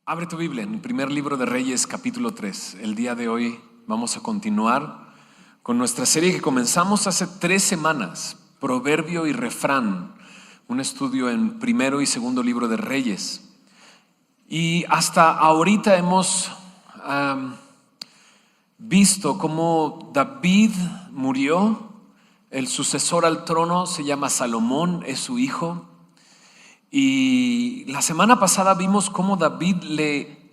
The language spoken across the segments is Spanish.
Abre tu Biblia en el primer libro de Reyes, capítulo 3. El día de hoy vamos a continuar con nuestra serie que comenzamos hace 3 semanas, Proverbio y Refrán, un estudio en primero y segundo libro de Reyes. Y hasta ahorita hemos visto cómo David murió, el sucesor al trono se llama Salomón, es su hijo. Y la semana pasada vimos cómo David le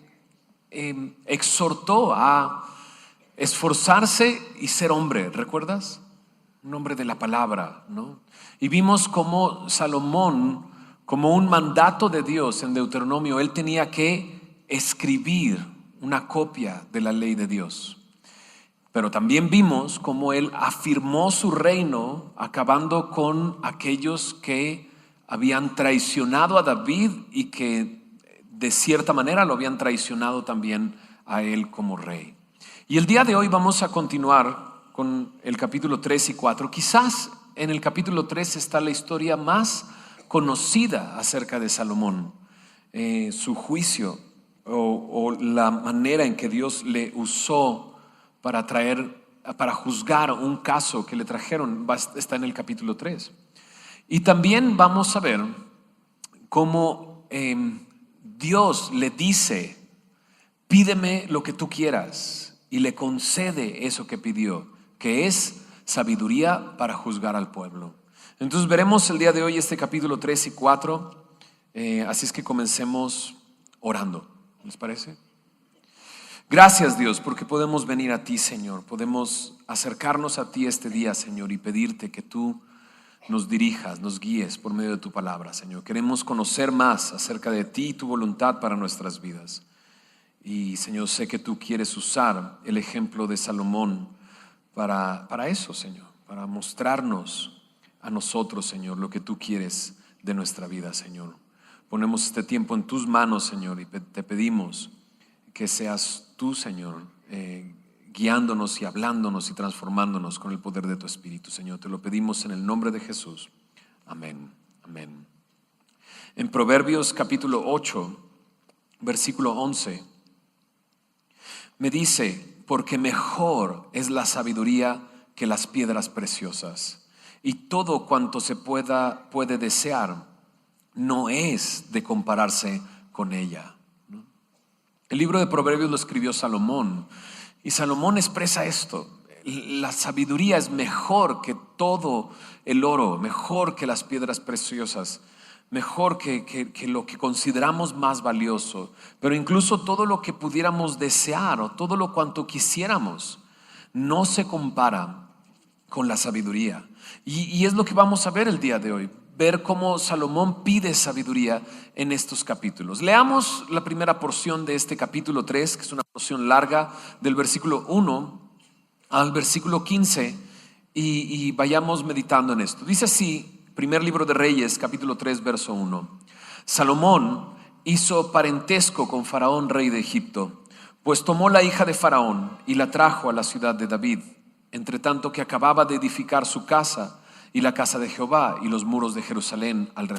exhortó a esforzarse y ser hombre, ¿recuerdas? Un hombre de la palabra, ¿no? Y vimos cómo Salomón, como un mandato de Dios en Deuteronomio, él tenía que escribir una copia de la ley de Dios. Pero también vimos cómo él afirmó su reino acabando con aquellos que habían traicionado a David y que de cierta manera lo habían traicionado también a él como rey. Y el día de hoy vamos a continuar con el capítulo 3 y 4. Quizás en el capítulo 3 está la historia más conocida acerca de Salomón, su juicio o la manera en que Dios le usó para juzgar un caso que le trajeron, está en el capítulo 3. Y también vamos a ver cómo Dios le dice: pídeme lo que tú quieras, y le concede eso que pidió, que es sabiduría para juzgar al pueblo. Entonces veremos el día de hoy este capítulo 3 y 4, así es que comencemos orando, ¿les parece? Gracias, Dios, porque podemos venir a ti, Señor, podemos acercarnos a ti este día, Señor, y pedirte que tú nos dirijas, nos guíes por medio de tu palabra, Señor. Queremos conocer más acerca de ti y tu voluntad para nuestras vidas. Y, Señor, sé que tú quieres usar el ejemplo de Salomón para eso, Señor, para mostrarnos a nosotros, Señor, lo que tú quieres de nuestra vida, Señor. Ponemos este tiempo en tus manos, Señor, y te pedimos que seas tú, Señor, guiándonos y hablándonos y transformándonos con el poder de tu Espíritu, Señor. Te lo pedimos en el nombre de Jesús. Amén. Amén. En Proverbios capítulo 8, versículo 11, me dice: porque mejor es la sabiduría que las piedras preciosas, y todo cuanto se puede desear no es de compararse con ella. El libro de Proverbios lo escribió Salomón. Y Salomón expresa esto: la sabiduría es mejor que todo el oro, mejor que las piedras preciosas, mejor que lo que consideramos más valioso. Pero incluso todo lo que pudiéramos desear o todo lo cuanto quisiéramos no se compara con la sabiduría. Y es lo que vamos a ver el día de hoy, ver cómo Salomón pide sabiduría en estos capítulos. Leamos la primera porción de este capítulo 3, que es una porción larga, del versículo 1 al versículo 15, y vayamos meditando en esto. Dice así, primer libro de Reyes, capítulo 3, verso 1. Salomón hizo parentesco con Faraón, rey de Egipto, pues tomó la hija de Faraón y la trajo a la ciudad de David, entre tanto que acababa de edificar su casa y la casa de Jehová y los muros de Jerusalén alrededor.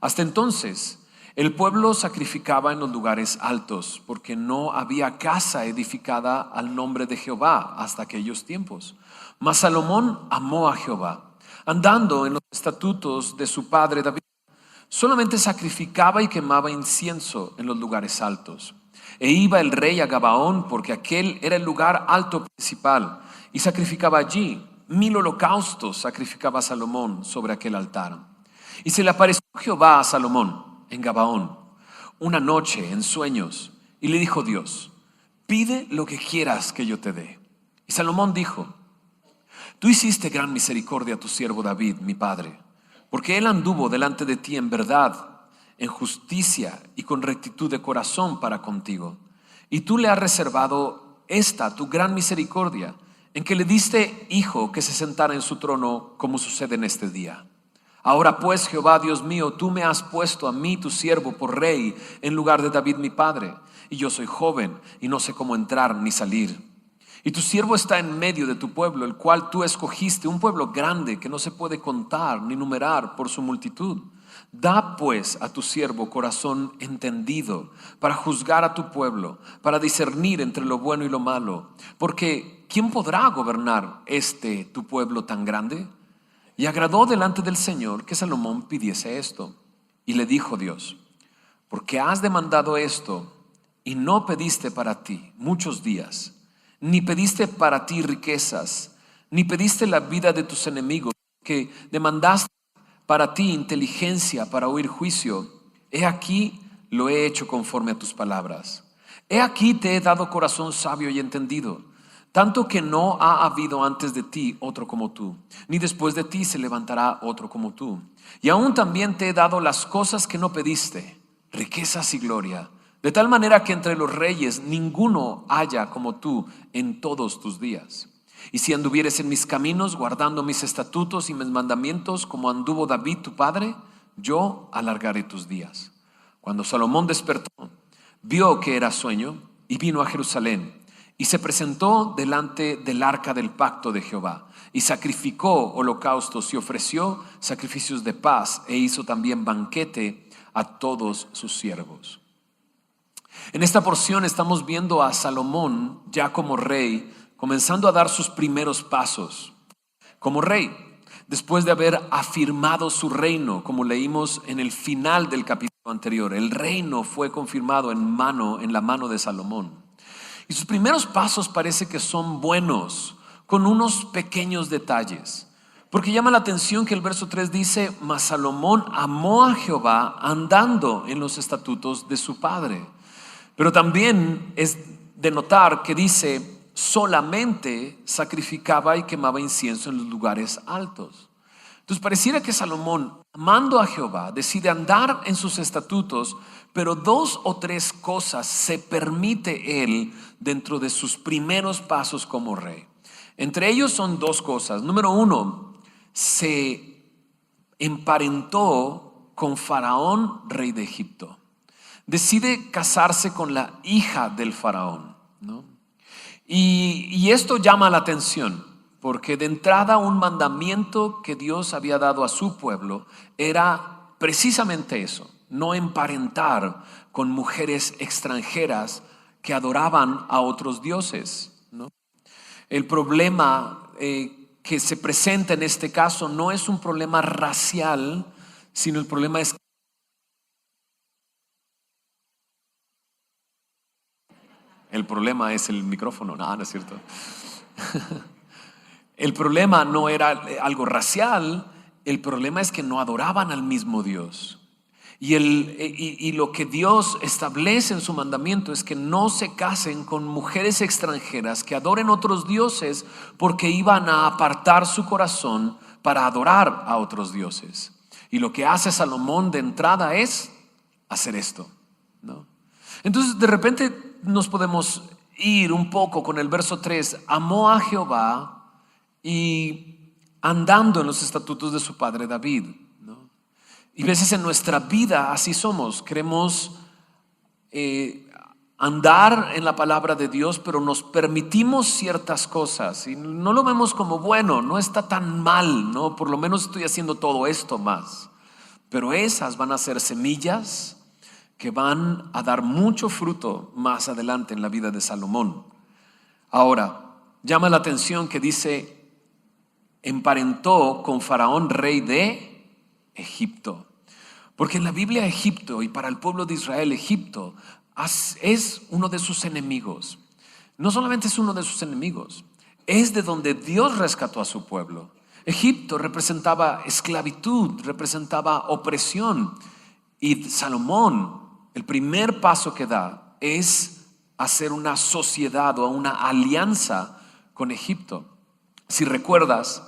Hasta entonces el pueblo sacrificaba en los lugares altos, porque no había casa edificada al nombre de Jehová hasta aquellos tiempos. Mas Salomón amó a Jehová, andando en los estatutos de su padre David. Solamente sacrificaba y quemaba incienso en los lugares altos. E iba el rey a Gabaón, porque aquel era el lugar alto principal, y sacrificaba allí. 1000 holocaustos sacrificaba Salomón sobre aquel altar. Y se le apareció Jehová a Salomón en Gabaón una noche en sueños, y le dijo Dios: pide lo que quieras que yo te dé. Y Salomón dijo: tú hiciste gran misericordia a tu siervo David, mi padre, porque él anduvo delante de ti en verdad, en justicia y con rectitud de corazón para contigo. Y tú le has reservado esta tu gran misericordia, en que le diste hijo que se sentara en su trono, como sucede en este día. Ahora pues, Jehová Dios mío, tú me has puesto a mí tu siervo por rey en lugar de David mi padre, y yo soy joven y no sé cómo entrar ni salir. Y tu siervo está en medio de tu pueblo, el cual tú escogiste, un pueblo grande que no se puede contar ni numerar por su multitud. Da pues a tu siervo corazón entendido para juzgar a tu pueblo, para discernir entre lo bueno y lo malo. Porque ¿quién podrá gobernar tu pueblo tan grande? Y agradó delante del Señor que Salomón pidiese esto. Y le dijo Dios: porque has demandado esto y no pediste para ti muchos días, ni pediste para ti riquezas, ni pediste la vida de tus enemigos, que demandaste para ti inteligencia para oír juicio. He aquí lo he hecho conforme a tus palabras. He aquí te he dado corazón sabio y entendido, tanto que no ha habido antes de ti otro como tú, ni después de ti se levantará otro como tú. Y aún también te he dado las cosas que no pediste, riquezas y gloria, de tal manera que entre los reyes ninguno haya como tú en todos tus días. Y si anduvieres en mis caminos, guardando mis estatutos y mis mandamientos, como anduvo David tu padre, yo alargaré tus días. Cuando Salomón despertó, vio que era sueño, y vino a Jerusalén, y se presentó delante del arca del pacto de Jehová, y sacrificó holocaustos y ofreció sacrificios de paz, e hizo también banquete a todos sus siervos. En esta porción estamos viendo a Salomón ya como rey, comenzando a dar sus primeros pasos como rey, después de haber afirmado su reino, como leímos en el final del capítulo anterior. El reino fue confirmado en la mano de Salomón. Y sus primeros pasos parece que son buenos, con unos pequeños detalles. Porque llama la atención que el verso 3 dice: mas Salomón amó a Jehová andando en los estatutos de su padre. Pero también es de notar que dice: solamente sacrificaba y quemaba incienso en los lugares altos. Entonces pareciera que Salomón, amando a Jehová, decide andar en sus estatutos, pero 2 o 3 cosas se permite él dentro de sus primeros pasos como rey. Entre ellos son 2 cosas. Número 1, se emparentó con Faraón, rey de Egipto. Decide casarse con la hija del faraón, ¿no? Y esto llama la atención, porque de entrada un mandamiento que Dios había dado a su pueblo era precisamente eso: no emparentar con mujeres extranjeras que adoraban a otros dioses, ¿no? El problema que se presenta en este caso no es un problema racial, sino el problema es el micrófono. No es cierto. El problema no era algo racial, el problema es que no adoraban al mismo Dios. Y lo que Dios establece en su mandamiento es que no se casen con mujeres extranjeras que adoren otros dioses, porque iban a apartar su corazón para adorar a otros dioses. Y lo que hace Salomón de entrada es hacer esto, ¿no? Entonces de repente nos podemos ir un poco con el verso 3: amó a Jehová y andando en los estatutos de su padre David, ¿no? Y a veces en nuestra vida así somos, queremos andar en la palabra de Dios, pero nos permitimos ciertas cosas y no lo vemos como bueno, no está tan mal, ¿no? Por lo menos estoy haciendo todo esto más. Pero esas van a ser semillas que van a dar mucho fruto más adelante en la vida de Salomón. Ahora, llama la atención que dice: emparentó con Faraón, rey de Egipto. Porque en la Biblia Egipto, y para el pueblo de Israel, Egipto es uno de sus enemigos. No solamente es uno de sus enemigos, es de donde Dios rescató a su pueblo. Egipto representaba esclavitud, representaba opresión. Y Salomón, el primer paso que da es hacer una sociedad o una alianza con Egipto. Si recuerdas,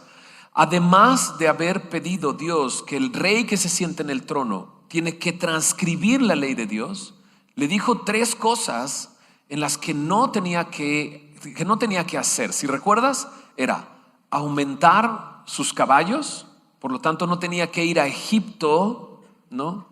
además de haber pedido Dios que el rey que se siente en el trono tiene que transcribir la ley de Dios, le dijo 3 cosas en las que no tenía que hacer. Si recuerdas, era aumentar sus caballos, por lo tanto no tenía que ir a Egipto, ¿no?,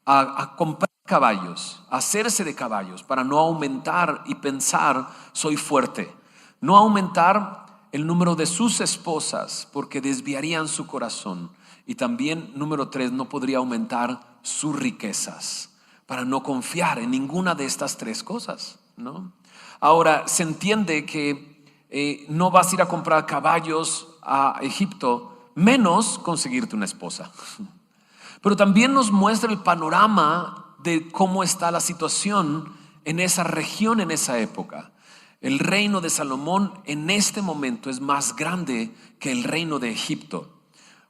a comprar caballos, a hacerse de caballos, para no aumentar y pensar soy fuerte. No aumentar el número de sus esposas, porque desviarían su corazón. Y también, número 3, no podría aumentar sus riquezas para no confiar en ninguna de estas 3 cosas, ¿no? Ahora, se entiende que no vas a ir a comprar caballos a Egipto, menos conseguirte una esposa. Pero también nos muestra el panorama de cómo está la situación en esa región, en esa época. El reino de Salomón en este momento es más grande que el reino de Egipto,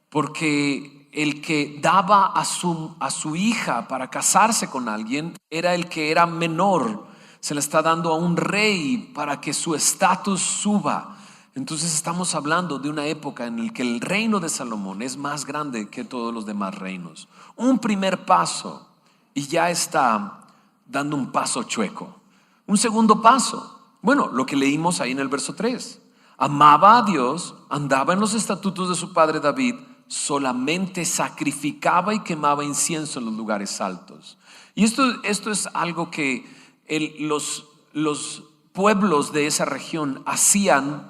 porque el que daba a su hija para casarse con alguien era el que era menor. Se le está dando a un rey para que su estatus suba. Entonces estamos hablando de una época en la que el reino de Salomón es más grande que todos los demás reinos. Un primer paso y ya está dando un paso chueco. Un segundo paso, bueno, lo que leímos ahí en el verso 3. Amaba a Dios, andaba en los estatutos de su padre David, solamente sacrificaba y quemaba incienso en los lugares altos. Y esto es algo que los pueblos de esa región hacían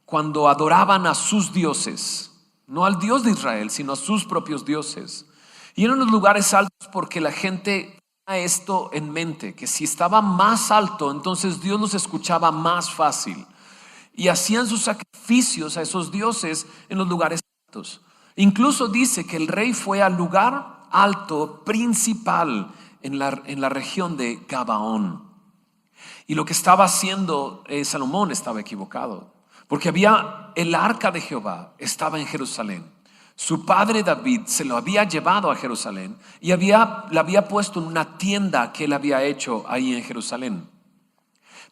cuando adoraban a sus dioses, no al Dios de Israel, sino a sus propios dioses. Y eran los lugares altos porque la gente tenía esto en mente, que si estaba más alto, entonces Dios los escuchaba más fácil. Y hacían sus sacrificios a esos dioses en los lugares altos. Incluso dice que el rey fue al lugar alto principal en la región de Gabaón. Y lo que estaba haciendo Salomón estaba equivocado. Porque había el arca de Jehová, estaba en Jerusalén. Su padre David se lo había llevado a Jerusalén y la había puesto en una tienda que él había hecho ahí en Jerusalén.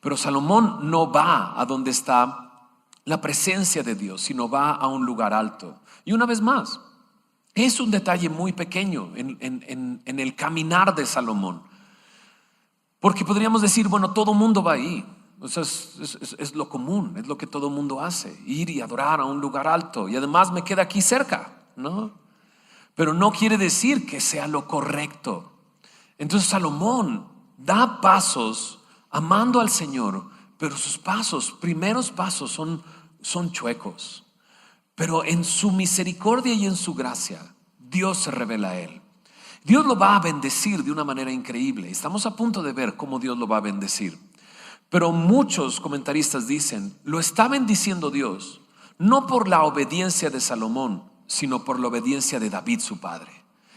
Pero Salomón no va a donde está la presencia de Dios, sino va a un lugar alto. Y una vez más, es un detalle muy pequeño en el caminar de Salomón. Porque podríamos decir, bueno, todo mundo va ahí. O sea, es lo común, es lo que todo mundo hace, ir y adorar a un lugar alto. Y además me queda aquí cerca, ¿no? Pero no quiere decir que sea lo correcto. Entonces Salomón da pasos amando al Señor, pero sus primeros pasos son chuecos. Pero en su misericordia y en su gracia, Dios se revela a él. Dios lo va a bendecir de una manera increíble. Estamos a punto de ver cómo Dios lo va a bendecir. Pero muchos comentaristas dicen, lo está bendiciendo Dios, no por la obediencia de Salomón, sino por la obediencia de David su padre.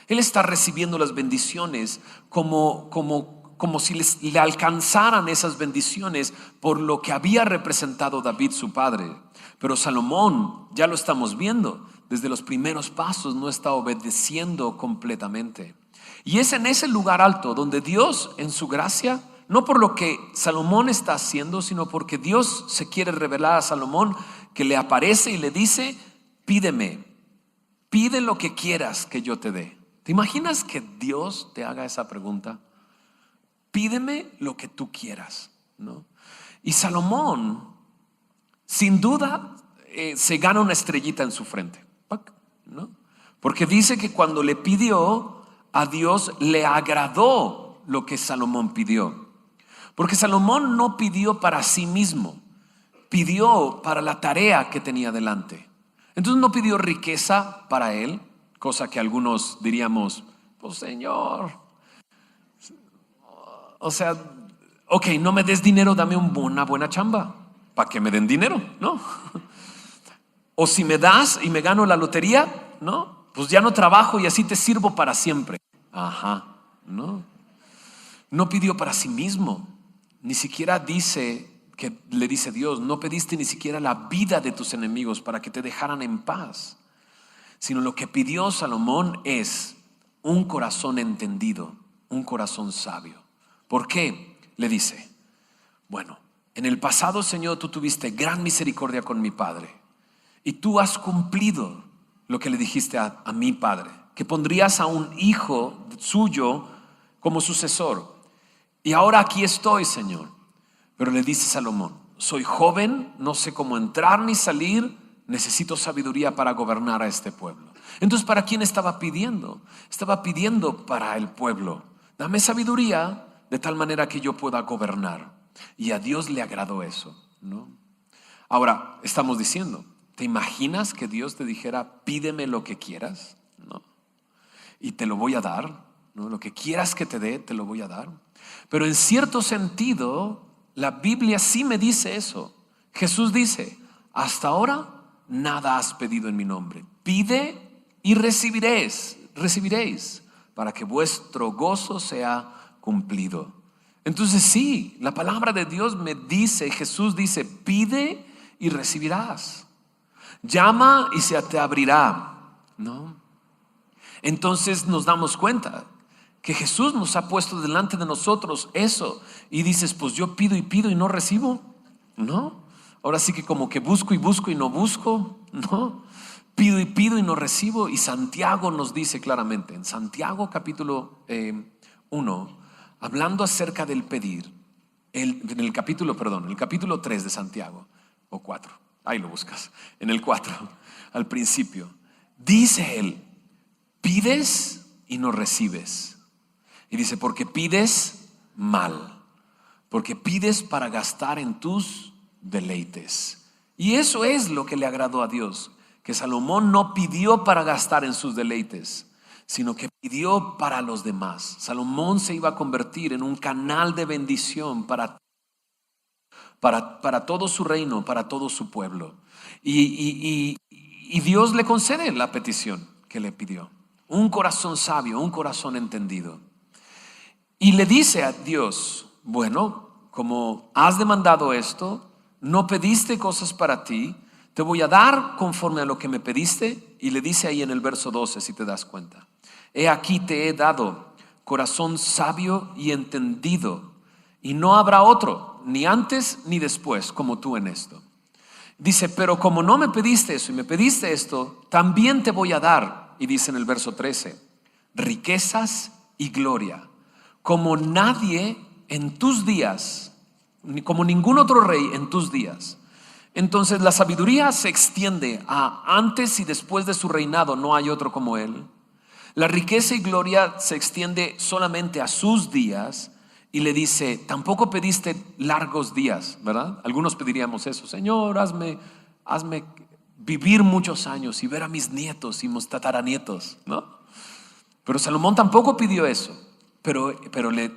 Él está recibiendo las bendiciones como si le alcanzaran esas bendiciones por lo que había representado David su padre. Pero Salomón, ya lo estamos viendo, desde los primeros pasos no está obedeciendo completamente. Y es en ese lugar alto donde Dios en su gracia, no por lo que Salomón está haciendo, sino porque Dios se quiere revelar a Salomón, que le aparece y le dice, pídeme, pide lo que quieras que yo te dé. ¿Te imaginas que Dios te haga esa pregunta? Pídeme lo que tú quieras, ¿no? Y Salomón, sin duda, se gana una estrellita en su frente, ¿no? Porque dice que cuando le pidió, a Dios le agradó lo que Salomón pidió. Porque Salomón no pidió para sí mismo, pidió para la tarea que tenía delante. Entonces no pidió riqueza para él, cosa que algunos diríamos, pues Señor, o sea, ok, no me des dinero, dame una buena chamba, para que me den dinero, ¿no? O si me das y me gano la lotería, ¿no? Pues ya no trabajo y así te sirvo para siempre. Ajá, ¿no? No pidió para sí mismo. Ni siquiera le dice Dios, no pediste ni siquiera la vida de tus enemigos para que te dejaran en paz. Sino lo que pidió Salomón es un corazón entendido, un corazón sabio. ¿Por qué? Le dice, bueno, en el pasado, Señor, tú tuviste gran misericordia con mi padre y tú has cumplido lo que le dijiste a mi padre, que pondrías a un hijo suyo como sucesor. Y ahora aquí estoy, Señor. Pero le dice Salomón, soy joven, no sé cómo entrar ni salir, necesito sabiduría para gobernar a este pueblo. Entonces, ¿para quién estaba pidiendo? Estaba pidiendo para el pueblo. Dame sabiduría de tal manera que yo pueda gobernar. Y a Dios le agradó eso, ¿no? Ahora, estamos diciendo, ¿Te imaginas que Dios te dijera, pídeme lo que quieras? No. Y te lo voy a dar, ¿no? Lo que quieras que te dé, te lo voy a dar. Pero en cierto sentido, la Biblia sí me dice eso. Jesús dice, hasta ahora nada has pedido en mi nombre. Pide y recibiréis, para que vuestro gozo sea cumplido. Entonces sí, la palabra de Dios me dice, Jesús dice, pide y recibirás. Llama y se te abrirá, ¿no? Entonces nos damos cuenta que Jesús nos ha puesto delante de nosotros eso. Y dices, pues yo pido y no recibo, ¿no? Ahora sí que como que busco y no busco, ¿no? Pido y no recibo. Y Santiago nos dice claramente, en Santiago capítulo 1, hablando acerca del pedir, en el capítulo 3 de Santiago, o 4. Ahí lo buscas, en el 4, al principio. Dice él, pides y no recibes. Y dice, porque pides mal, porque pides para gastar en tus deleites. Y eso es lo que le agradó a Dios, que Salomón no pidió para gastar en sus deleites, sino que pidió para los demás. Salomón se iba a convertir en un canal de bendición para todo su reino, para todo su pueblo. Y Dios le concede la petición que le pidió. Un corazón sabio, un corazón entendido. Y le dice a Dios, bueno, como has demandado esto, no pediste cosas para ti, te voy a dar conforme a lo que me pediste. Y le dice ahí en el verso 12, si te das cuenta, he aquí te he dado corazón sabio y entendido, y no habrá otro, ni antes ni después, como tú en esto. Dice, pero como no me pediste eso y me pediste esto, también te voy a dar. Y dice en el verso 13, riquezas y gloria, como nadie en tus días, como ningún otro rey en tus días. Entonces la sabiduría se extiende a antes y después de su reinado, no hay otro como él. La riqueza y gloria se extiende solamente a sus días. Y le dice, tampoco pediste largos días, ¿verdad? Algunos pediríamos eso, Señor, hazme vivir muchos años y ver a mis nietos y mis tataranietos, ¿no? Pero Salomón tampoco pidió eso, pero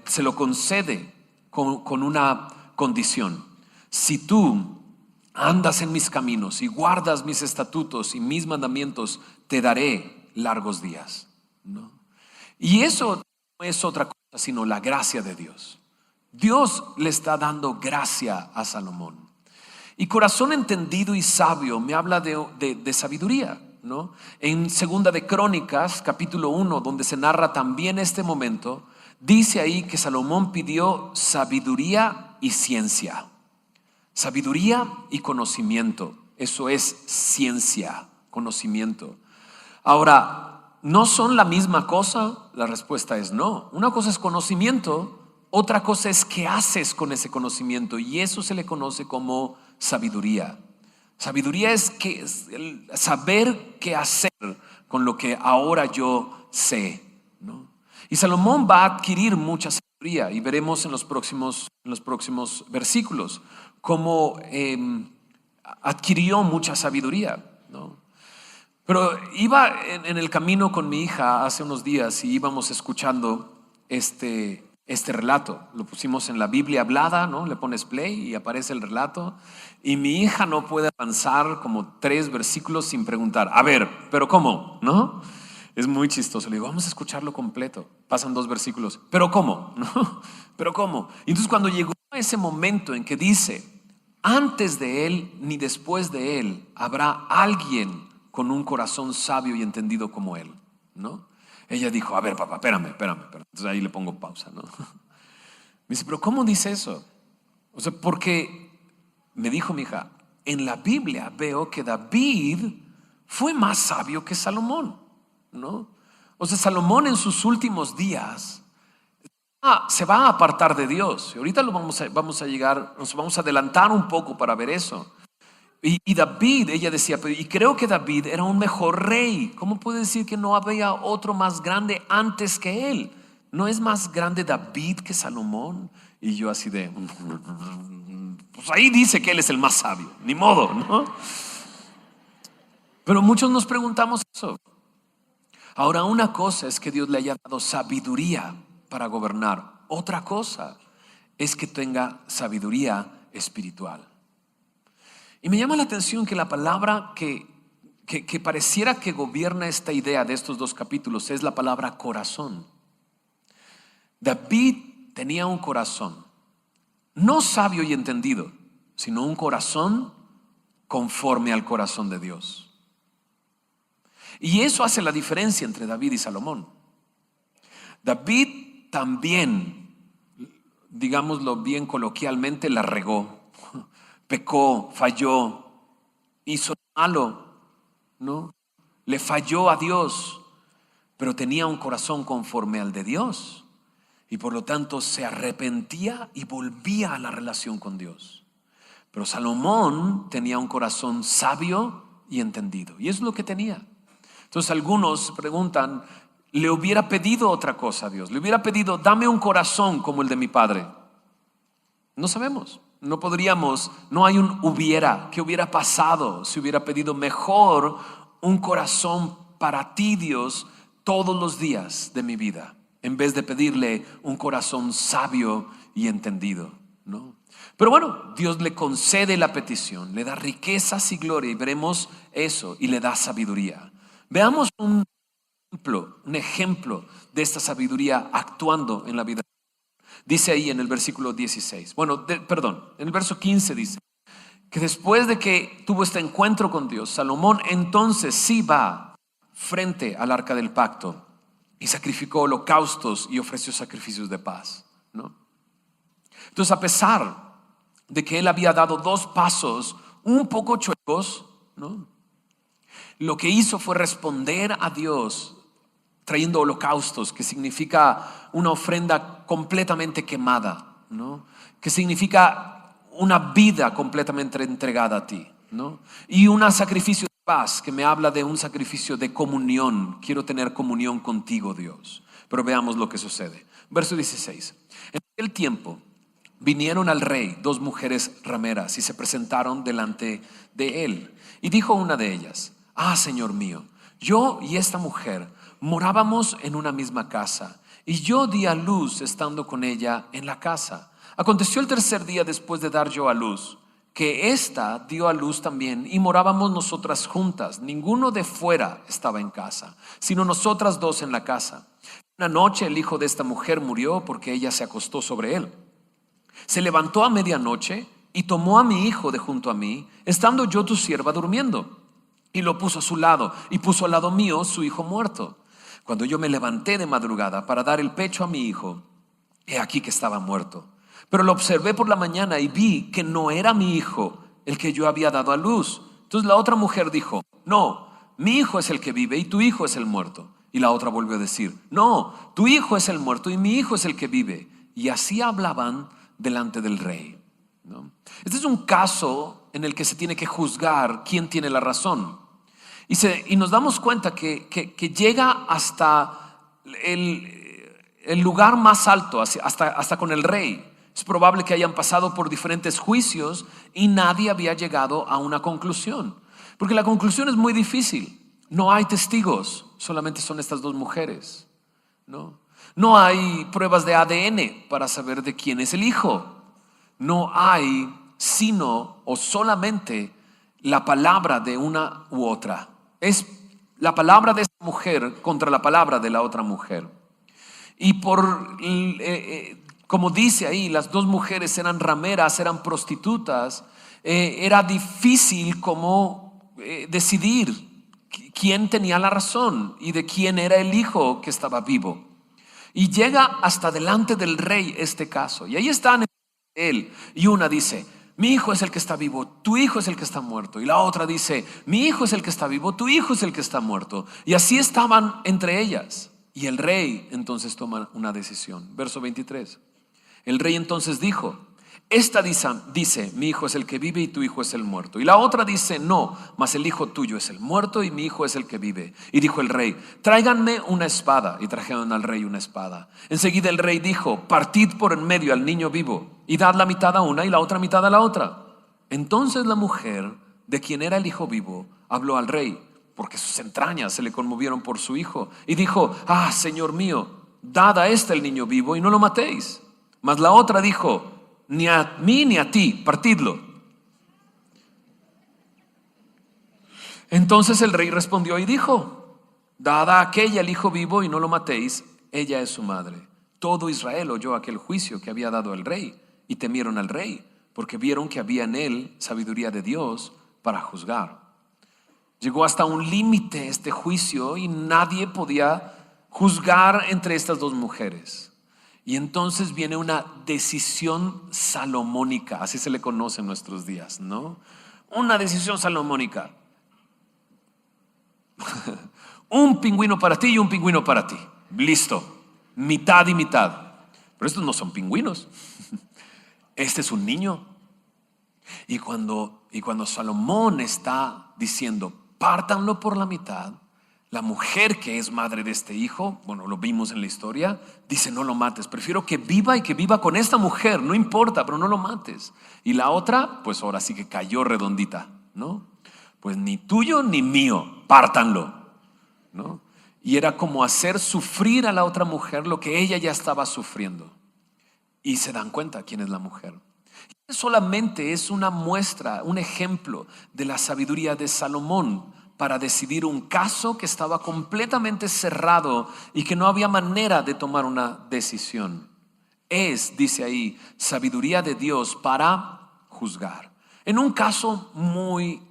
se lo concede con una condición. Si tú andas en mis caminos y guardas mis estatutos y mis mandamientos, te daré largos días, ¿no? Y eso no es otra cosa sino la gracia de Dios. Dios le está dando gracia a Salomón. Y corazón entendido y sabio me habla de sabiduría, ¿no? En segunda de Crónicas, capítulo 1, donde se narra también este momento, dice ahí que Salomón pidió sabiduría y ciencia. Sabiduría y conocimiento. Eso es ciencia, conocimiento. Ahora, ¿no son la misma cosa? La respuesta es no. Una cosa es conocimiento, otra cosa es qué haces con ese conocimiento, y eso se le conoce como sabiduría. Sabiduría es el saber qué hacer con lo que ahora yo sé, ¿no? Y Salomón va a adquirir mucha sabiduría, y veremos en los próximos versículos cómo adquirió mucha sabiduría, ¿no? Pero iba en el camino con mi hija hace unos días y íbamos escuchando este relato. Lo pusimos en la Biblia hablada, ¿no? Le pones play y aparece el relato. Y mi hija no puede avanzar como 3 versículos sin preguntar, a ver, ¿pero cómo? ¿No? Es muy chistoso. Le digo, vamos a escucharlo completo. Pasan 2 versículos, ¿pero cómo? ¿No? ¿Pero cómo? Y entonces cuando llegó a ese momento en que dice, antes de él ni después de él habrá alguien con un corazón sabio y entendido como él, ¿no? Ella dijo, a ver, papá, espérame. Entonces ahí le pongo pausa, ¿no? Me dice, pero ¿cómo dice eso? O sea, porque me dijo mi hija, en la Biblia veo que David fue más sabio que Salomón, ¿no? O sea, Salomón en sus últimos días se va a apartar de Dios. Y ahorita nos vamos a adelantar un poco para ver eso. Y David, ella decía, y creo que David era un mejor rey. ¿Cómo puede decir que no había otro más grande antes que él? ¿No es más grande David que Salomón? Y yo así de, pues ahí dice que él es el más sabio, ni modo, ¿no? Pero muchos nos preguntamos eso. Ahora, una cosa es que Dios le haya dado sabiduría para gobernar. Otra cosa es que tenga sabiduría espiritual. Y me llama la atención que la palabra que pareciera que gobierna esta idea de estos dos capítulos es la palabra corazón. David tenía un corazón, no sabio y entendido, sino un corazón conforme al corazón de Dios. Y eso hace la diferencia entre David y Salomón. David también, digámoslo bien coloquialmente, la regó, pecó, falló, hizo malo, ¿no? Le falló a Dios, pero tenía un corazón conforme al de Dios y por lo tanto se arrepentía y volvía a la relación con Dios. Pero Salomón tenía un corazón sabio y entendido, y eso es lo que tenía. Entonces algunos preguntan, ¿le hubiera pedido otra cosa a Dios? ¿Le hubiera pedido, dame un corazón como el de mi padre? No sabemos, no podríamos, no hay un hubiera. ¿Qué hubiera pasado si hubiera pedido mejor un corazón para ti, Dios, todos los días de mi vida, en vez de pedirle un corazón sabio y entendido, ¿no? Pero bueno, Dios le concede la petición, le da riquezas y gloria, y veremos eso, y le da sabiduría. Veamos un ejemplo de esta sabiduría actuando en la vida. Dice ahí en el versículo 16, en el verso 15 dice que después de que tuvo este encuentro con Dios, Salomón entonces sí va frente al arca del pacto y sacrificó holocaustos y ofreció sacrificios de paz, ¿no? Entonces, a pesar de que él había dado dos pasos un poco chuecos, ¿no?, lo que hizo fue responder a Dios trayendo holocaustos, que significa una ofrenda completamente quemada, ¿no?, que significa una vida completamente entregada a ti, ¿no?, y un sacrificio de paz, que me habla de un sacrificio de comunión. Quiero tener comunión contigo, Dios. Pero veamos lo que sucede. Verso 16. En aquel tiempo vinieron al rey dos mujeres rameras y se presentaron delante de él. Y dijo una de ellas: ah, Señor mío, yo y esta mujer morábamos en una misma casa, y yo di a luz estando con ella en la casa. Aconteció el tercer día después de dar yo a luz, que ésta dio a luz también, y morábamos nosotras juntas. Ninguno de fuera estaba en casa, sino nosotras dos en la casa. Una noche el hijo de esta mujer murió porque ella se acostó sobre él. Se levantó a medianoche y tomó a mi hijo de junto a mí, estando yo tu sierva durmiendo, y lo puso a su lado, y puso al lado mío su hijo muerto. Cuando yo me levanté de madrugada para dar el pecho a mi hijo, he aquí que estaba muerto. Pero lo observé por la mañana y vi que no era mi hijo el que yo había dado a luz. Entonces la otra mujer dijo: no, mi hijo es el que vive y tu hijo es el muerto. Y la otra volvió a decir: no, tu hijo es el muerto y mi hijo es el que vive. Y así hablaban delante del rey, ¿no? Este es un caso en el que se tiene que juzgar quién tiene la razón. Y nos damos cuenta que llega hasta el lugar más alto, hasta con el rey. Es probable que hayan pasado por diferentes juicios y nadie había llegado a una conclusión, porque la conclusión es muy difícil. No hay testigos, solamente son estas dos mujeres, ¿no? No hay pruebas de ADN para saber de quién es el hijo. No hay sino o solamente la palabra de una u otra. Es la palabra de esa mujer contra la palabra de la otra mujer. Y como dice ahí, las dos mujeres eran rameras, eran prostitutas. Era difícil como decidir quién tenía la razón y de quién era el hijo que estaba vivo. Y llega hasta delante del rey este caso. Y ahí están él. Y una dice: mi hijo es el que está vivo, tu hijo es el que está muerto. Y la otra dice: mi hijo es el que está vivo, tu hijo es el que está muerto. Y así estaban entre ellas. Y el rey entonces toma una decisión. Verso 23. El rey entonces dijo: esta dice, mi hijo es el que vive y tu hijo es el muerto. Y la otra dice: no, mas el hijo tuyo es el muerto y mi hijo es el que vive. Y dijo el rey: tráiganme una espada. Y trajeron al rey una espada. Enseguida el rey dijo: partid por en medio al niño vivo y dad la mitad a una y la otra mitad a la otra. Entonces la mujer, de quien era el hijo vivo, habló al rey: porque sus entrañas se le conmovieron por su hijo. Y dijo: ah, Señor mío, dad a este el niño vivo y no lo matéis. Mas la otra dijo: ni a mí ni a ti, partidlo. Entonces el rey respondió y dijo: dad a aquella el hijo vivo y no lo matéis, ella es su madre. Todo Israel oyó aquel juicio que había dado el rey y temieron al rey, porque vieron que había en él sabiduría de Dios para juzgar. Llegó hasta un límite este juicio y nadie podía juzgar entre estas dos mujeres. Y entonces viene una decisión salomónica, así se le conoce en nuestros días, ¿no? Una decisión salomónica. Un pingüino para ti y un pingüino para ti. Listo, mitad y mitad. Pero estos no son pingüinos. Este es un niño. Y cuando Salomón está diciendo: pártanlo por la mitad, la mujer que es madre de este hijo, bueno, lo vimos en la historia, dice: no lo mates, prefiero que viva y que viva con esta mujer, no importa, pero no lo mates. Y la otra, pues ahora sí que cayó redondita, ¿no? Pues ni tuyo ni mío, pártanlo, ¿no? Y era como hacer sufrir a la otra mujer lo que ella ya estaba sufriendo. Y se dan cuenta quién es la mujer. Solamente es una muestra, un ejemplo de la sabiduría de Salomón para decidir un caso que estaba completamente cerrado y que no había manera de tomar una decisión. Es, dice ahí, sabiduría de Dios para juzgar. En un caso muy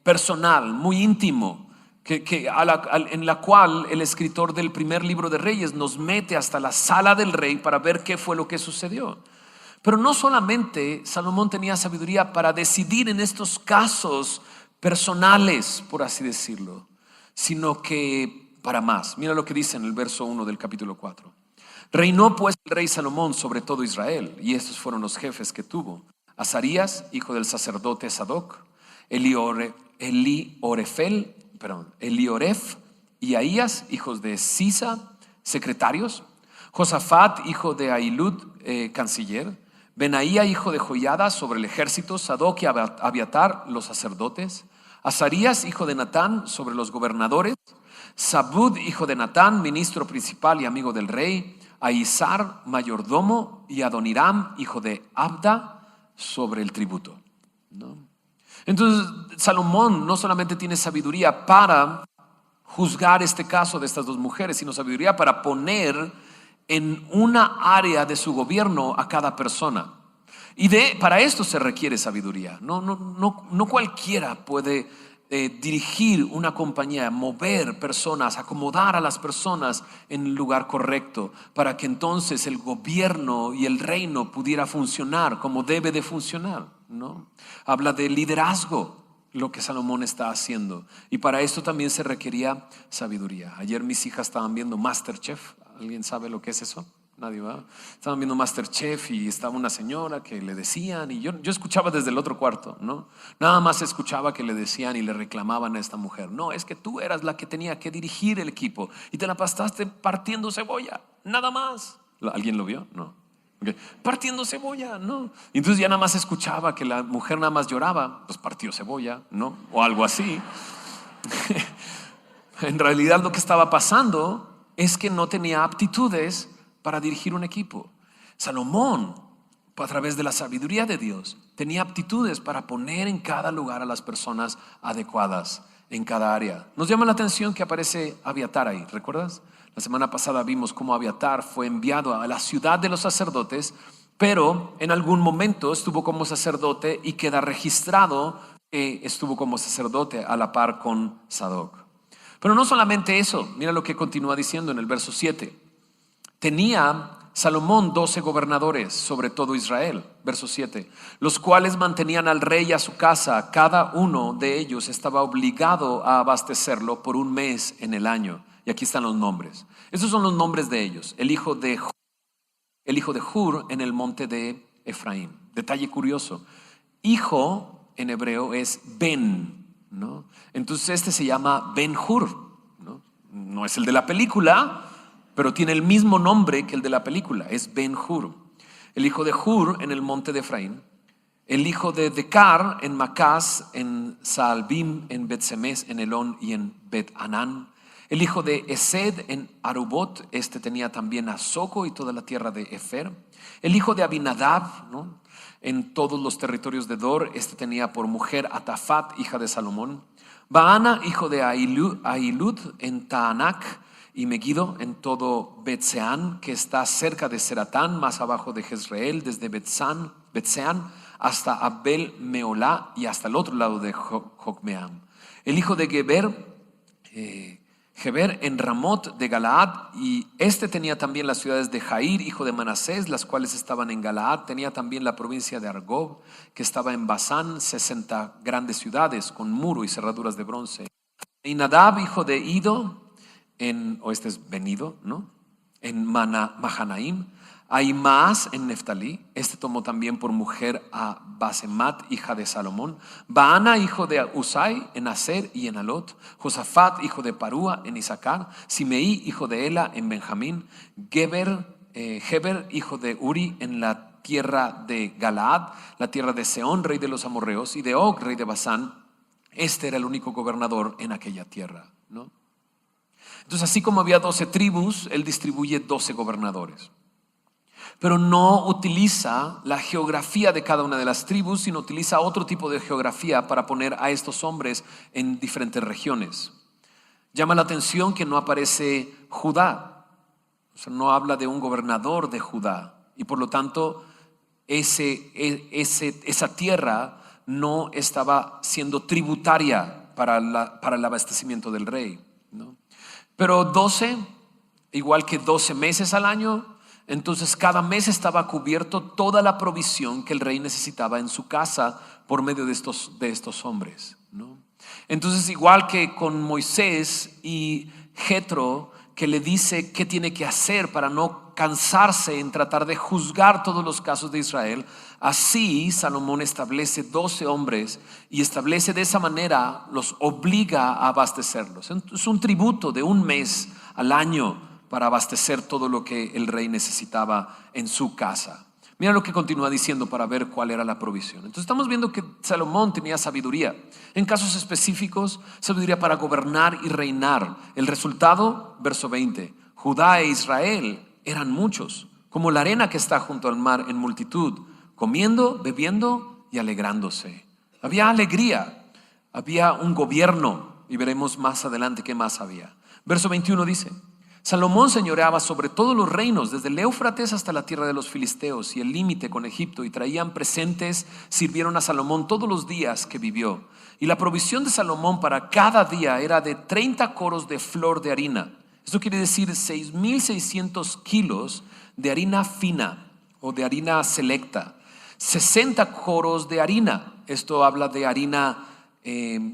personal, muy íntimo, en la cual el escritor del primer libro de Reyes nos mete hasta la sala del rey para ver qué fue lo que sucedió. Pero no solamente Salomón tenía sabiduría para decidir en estos casos personales, por así decirlo, sino que para más. Mira lo que dice en el verso 1 del capítulo 4. Reinó pues el rey Salomón sobre todo Israel, y estos fueron los jefes que tuvo: Azarías, hijo del sacerdote Sadoc; Elioref y Ahías, hijos de Sisa, secretarios; Josafat, hijo de Ahilud, canciller; Benaía, hijo de Joiada, sobre el ejército; Sadoc y Abiatar, los sacerdotes; Azarías, hijo de Natán, sobre los gobernadores; Zabud, hijo de Natán, ministro principal y amigo del rey; Aizar, mayordomo; y Adoniram, hijo de Abda, sobre el tributo, ¿no? Entonces Salomón no solamente tiene sabiduría para juzgar este caso de estas dos mujeres, sino sabiduría para poner en una área de su gobierno a cada persona. Y para esto se requiere sabiduría. No cualquiera puede dirigir una compañía, mover personas, acomodar a las personas en el lugar correcto, para que entonces el gobierno y el reino pudiera funcionar como debe de funcionar, ¿no? Habla de liderazgo, lo que Salomón está haciendo, y para esto también se requería sabiduría. Ayer mis hijas estaban viendo MasterChef. ¿Alguien sabe lo que es eso? Nadie va. Estaban viendo MasterChef y estaba una señora que le decían, y yo escuchaba desde el otro cuarto, ¿no? Nada más escuchaba que le decían y le reclamaban a esta mujer: no, es que tú eras la que tenía que dirigir el equipo y te la pasaste partiendo cebolla, nada más. ¿Alguien lo vio? No. Okay. Partiendo cebolla, ¿no? Y entonces ya nada más escuchaba que la mujer nada más lloraba, pues partió cebolla, ¿no? O algo así. En realidad lo que estaba pasando es que no tenía aptitudes para dirigir un equipo. Salomón, a través de la sabiduría de Dios, tenía aptitudes para poner en cada lugar a las personas adecuadas en cada área. Nos llama la atención que aparece Abiatar ahí, ¿recuerdas? La semana pasada vimos cómo Abiatar fue enviado a la ciudad de los sacerdotes, pero en algún momento estuvo como sacerdote y queda registrado que estuvo como sacerdote a la par con Sadoc. Pero no solamente eso, mira lo que continúa diciendo en el verso 7. Tenía Salomón 12 gobernadores sobre todo Israel, verso 7, los cuales mantenían al rey y a su casa. Cada uno de ellos estaba obligado a abastecerlo por un mes en el año. Y aquí están los nombres. Estos son los nombres de ellos. El hijo de Hur en el monte de Efraín. Detalle curioso. Hijo en hebreo es Ben, ¿no? Entonces este se llama Ben-Hur, ¿no? No es el de la película, pero tiene el mismo nombre que el de la película. Es Ben-Hur. El hijo de Hur en el monte de Efraín. El hijo de Decar en Macás, en Saalbim, en Bet-Semes, en Elón y en Bet-Anán. El hijo de Esed en Arubot, este tenía también a Soco y toda la tierra de Efer. El hijo de Abinadab, ¿no?, en todos los territorios de Dor, este tenía por mujer a Tafat, hija de Salomón. Baana, hijo de Ahilud, en Taanac y Megiddo, en todo Bet-Seán, que está cerca de Seratán, más abajo de Jezreel, desde Bet-Seán hasta Abel Meolá y hasta el otro lado de Jocmeam. El hijo de Geber en Ramot de Galaad, y este tenía también las ciudades de Jair, hijo de Manasés, las cuales estaban en Galaad. Tenía también la provincia de Argob, que estaba en Basán, 60 grandes ciudades con muro y cerraduras de bronce. Y Nadab, hijo de Ido, este es Benido, ¿no?, en Mahanaim. Ahimaas en Neftalí, este tomó también por mujer a Basemat, hija de Salomón. Baana, hijo de Usai, en Aser y en Alot. Josafat, hijo de Parúa, en Isaacar. Simeí, hijo de Ela, en Benjamín. Geber, hijo de Uri, en la tierra de Galaad, la tierra de Seón, rey de los amorreos, y de Og, rey de Basán. Este era el único gobernador en aquella tierra, ¿no? Entonces, así como había 12 tribus, él distribuye 12 gobernadores. Pero no utiliza la geografía de cada una de las tribus, sino utiliza otro tipo de geografía para poner a estos hombres en diferentes regiones. Llama la atención que no aparece Judá, o sea, no habla de un gobernador de Judá, y por lo tanto esa tierra no estaba siendo tributaria para el abastecimiento del rey, ¿no? Pero 12, igual que 12 meses al año, entonces cada mes estaba cubierto toda la provisión que el rey necesitaba en su casa por medio de estos hombres, ¿no? Entonces, igual que con Moisés y Jetro, que le dice qué tiene que hacer para no cansarse en tratar de juzgar todos los casos de Israel, así Salomón establece 12 hombres y establece de esa manera, los obliga a abastecerlos. Es un tributo de un mes al año para abastecer todo lo que el rey necesitaba en su casa. Mira lo que continúa diciendo para ver cuál era la provisión. Entonces estamos viendo que Salomón tenía sabiduría. En casos específicos, sabiduría para gobernar y reinar. El resultado, verso 20: Judá e Israel eran muchos, como la arena que está junto al mar en multitud, comiendo, bebiendo y alegrándose. Había alegría, había un gobierno, y veremos más adelante qué más había. Verso 21 dice: Salomón señoreaba sobre todos los reinos, desde el Éufrates hasta la tierra de los filisteos y el límite con Egipto, y traían presentes, sirvieron a Salomón todos los días que vivió. Y la provisión de Salomón para cada día era de 30 coros de flor de harina. Esto quiere decir 6,600 kilos de harina fina o de harina selecta. 60 coros de harina. Esto habla de harina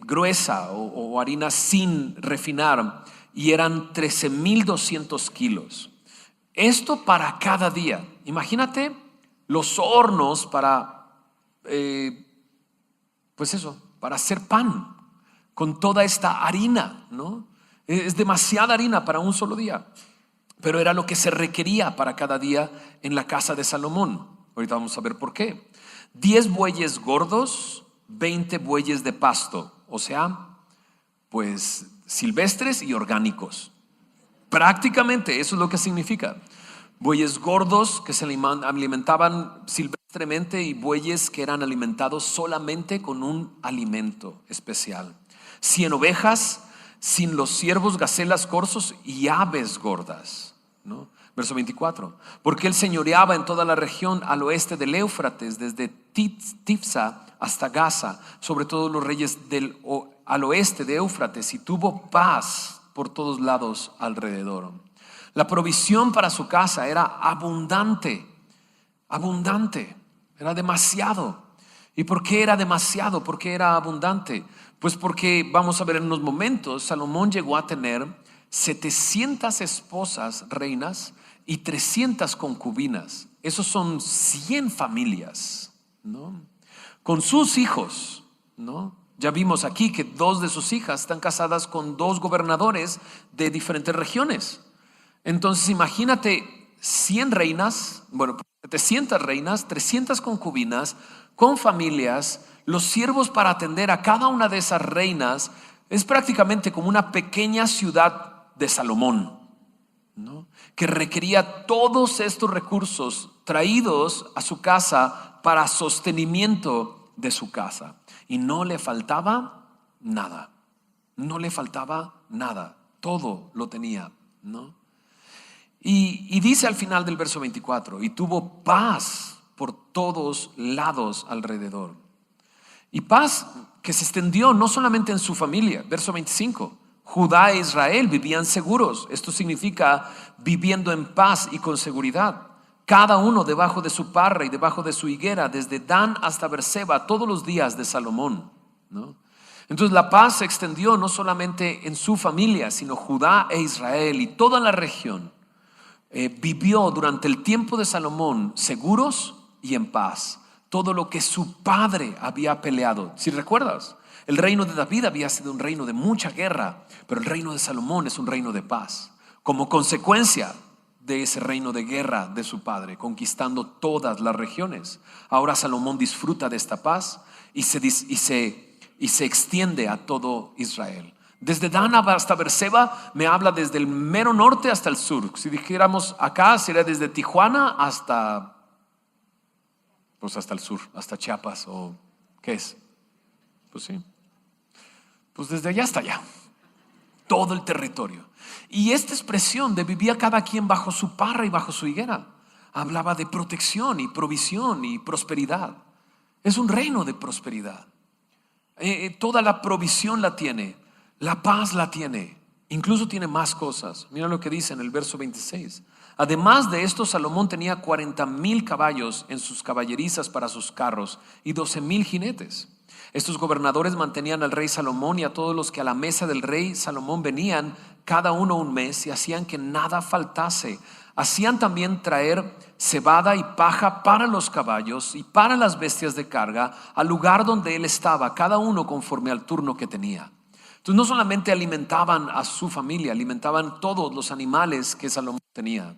gruesa o harina sin refinar. Y eran 13,200 kilos. Esto para cada día. Imagínate los hornos para, para hacer pan con toda esta harina, ¿no? Es demasiada harina para un solo día, pero era lo que se requería para cada día en la casa de Salomón. Ahorita vamos a ver por qué. 10 bueyes gordos, 20 bueyes de pasto, o sea, pues silvestres y orgánicos. Prácticamente eso es lo que significa. Bueyes gordos que se alimentaban silvestremente y bueyes que eran alimentados solamente con un alimento especial. 100 ovejas, sin los ciervos, gacelas, corzos y aves gordas, ¿no? Verso 24: porque él señoreaba en toda la región al oeste del Éufrates, desde Tifsa hasta Gaza, sobre todos los reyes al oeste de Éufrates, y tuvo paz por todos lados alrededor. La provisión para su casa era abundante, era demasiado. ¿Y por qué era demasiado? ¿Por qué era abundante? Pues porque, vamos a ver en unos momentos, Salomón llegó a tener 700 esposas reinas y 300 concubinas. Esos son 100 familias, ¿no? Con sus hijos, ¿no? Ya vimos aquí que 2 de sus hijas están casadas con 2 gobernadores de diferentes regiones. Entonces imagínate 100 reinas, 700 reinas, 300 concubinas, con familias, los siervos para atender a cada una de esas reinas. Es prácticamente como una pequeña ciudad de Salomón, ¿no? Que requería todos estos recursos traídos a su casa para sostenimiento de su casa. Y no le faltaba nada, no le faltaba nada, todo lo tenía, ¿no? Y dice al final del verso 24, y tuvo paz por todos lados alrededor. Y paz que se extendió no solamente en su familia. Verso 25, Judá e Israel vivían seguros. Esto significa viviendo en paz y con seguridad. Cada uno debajo de su parra y debajo de su higuera, desde Dan hasta Berseba, todos los días de Salomón, ¿no? Entonces la paz se extendió no solamente en su familia, sino Judá e Israel y toda la región vivió durante el tiempo de Salomón seguros y en paz. Todo lo que su padre había peleado. Si recuerdas, el reino de David había sido un reino de mucha guerra, pero el reino de Salomón es un reino de paz. Como consecuencia de ese reino de guerra de su padre, conquistando todas las regiones, ahora Salomón disfruta de esta paz y se extiende a todo Israel. Desde Dan hasta Berseba me habla desde el mero norte hasta el sur. Si dijéramos acá, sería desde Tijuana hasta el sur, hasta Chiapas, o ¿qué es? Pues sí, pues desde allá hasta allá, todo el territorio. Y esta expresión de vivía cada quien bajo su parra y bajo su higuera hablaba de protección y provisión y prosperidad. Es un reino de prosperidad. Toda la provisión la tiene, la paz la tiene, incluso tiene más cosas. Mira lo que dice en el verso 26. Además de esto, Salomón tenía 40,000 caballos en sus caballerizas para sus carros y 12,000 jinetes. Estos gobernadores mantenían al rey Salomón y a todos los que a la mesa del rey Salomón venían, cada uno un mes, y hacían que nada faltase. Hacían también traer cebada y paja para los caballos y para las bestias de carga al lugar donde él estaba, cada uno conforme al turno que tenía. Entonces no solamente alimentaban a su familia, alimentaban todos los animales que Salomón tenía.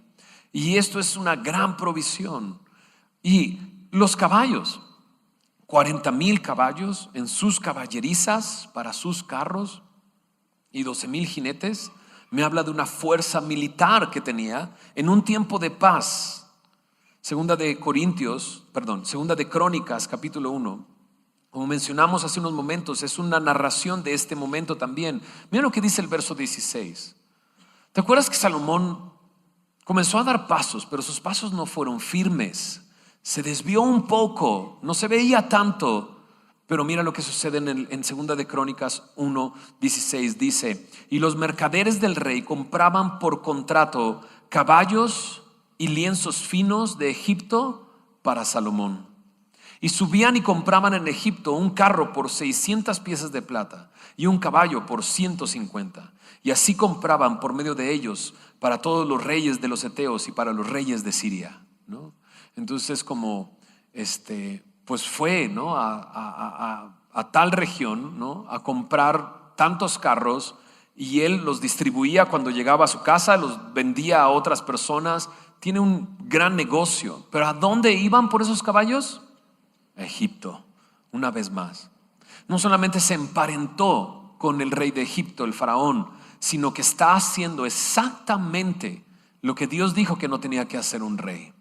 Y esto es una gran provisión. Y los caballos, 40,000 caballos en sus caballerizas para sus carros y 12,000 jinetes, me habla de una fuerza militar que tenía en un tiempo de paz. Segunda de Crónicas, capítulo 1. Como mencionamos hace unos momentos, es una narración de este momento también. Mira lo que dice el verso 16. ¿Te acuerdas que Salomón comenzó a dar pasos, pero sus pasos no fueron firmes? Se desvió un poco, no se veía tanto. Pero mira lo que sucede en Segunda de Crónicas 1:16. Dice: y los mercaderes del rey compraban por contrato caballos y lienzos finos de Egipto para Salomón. Y subían y compraban en Egipto un carro por 600 piezas de plata y un caballo por 150. Y así compraban por medio de ellos para todos los reyes de los heteos y para los reyes de Siria, ¿no? Entonces como pues fue, ¿no? a tal región, ¿no? A comprar tantos carros, y él los distribuía cuando llegaba a su casa, los vendía a otras personas. Tiene un gran negocio. Pero ¿a dónde iban por esos caballos? A Egipto, una vez más. No solamente se emparentó con el rey de Egipto, el faraón, sino que está haciendo exactamente lo que Dios dijo que no tenía que hacer un rey: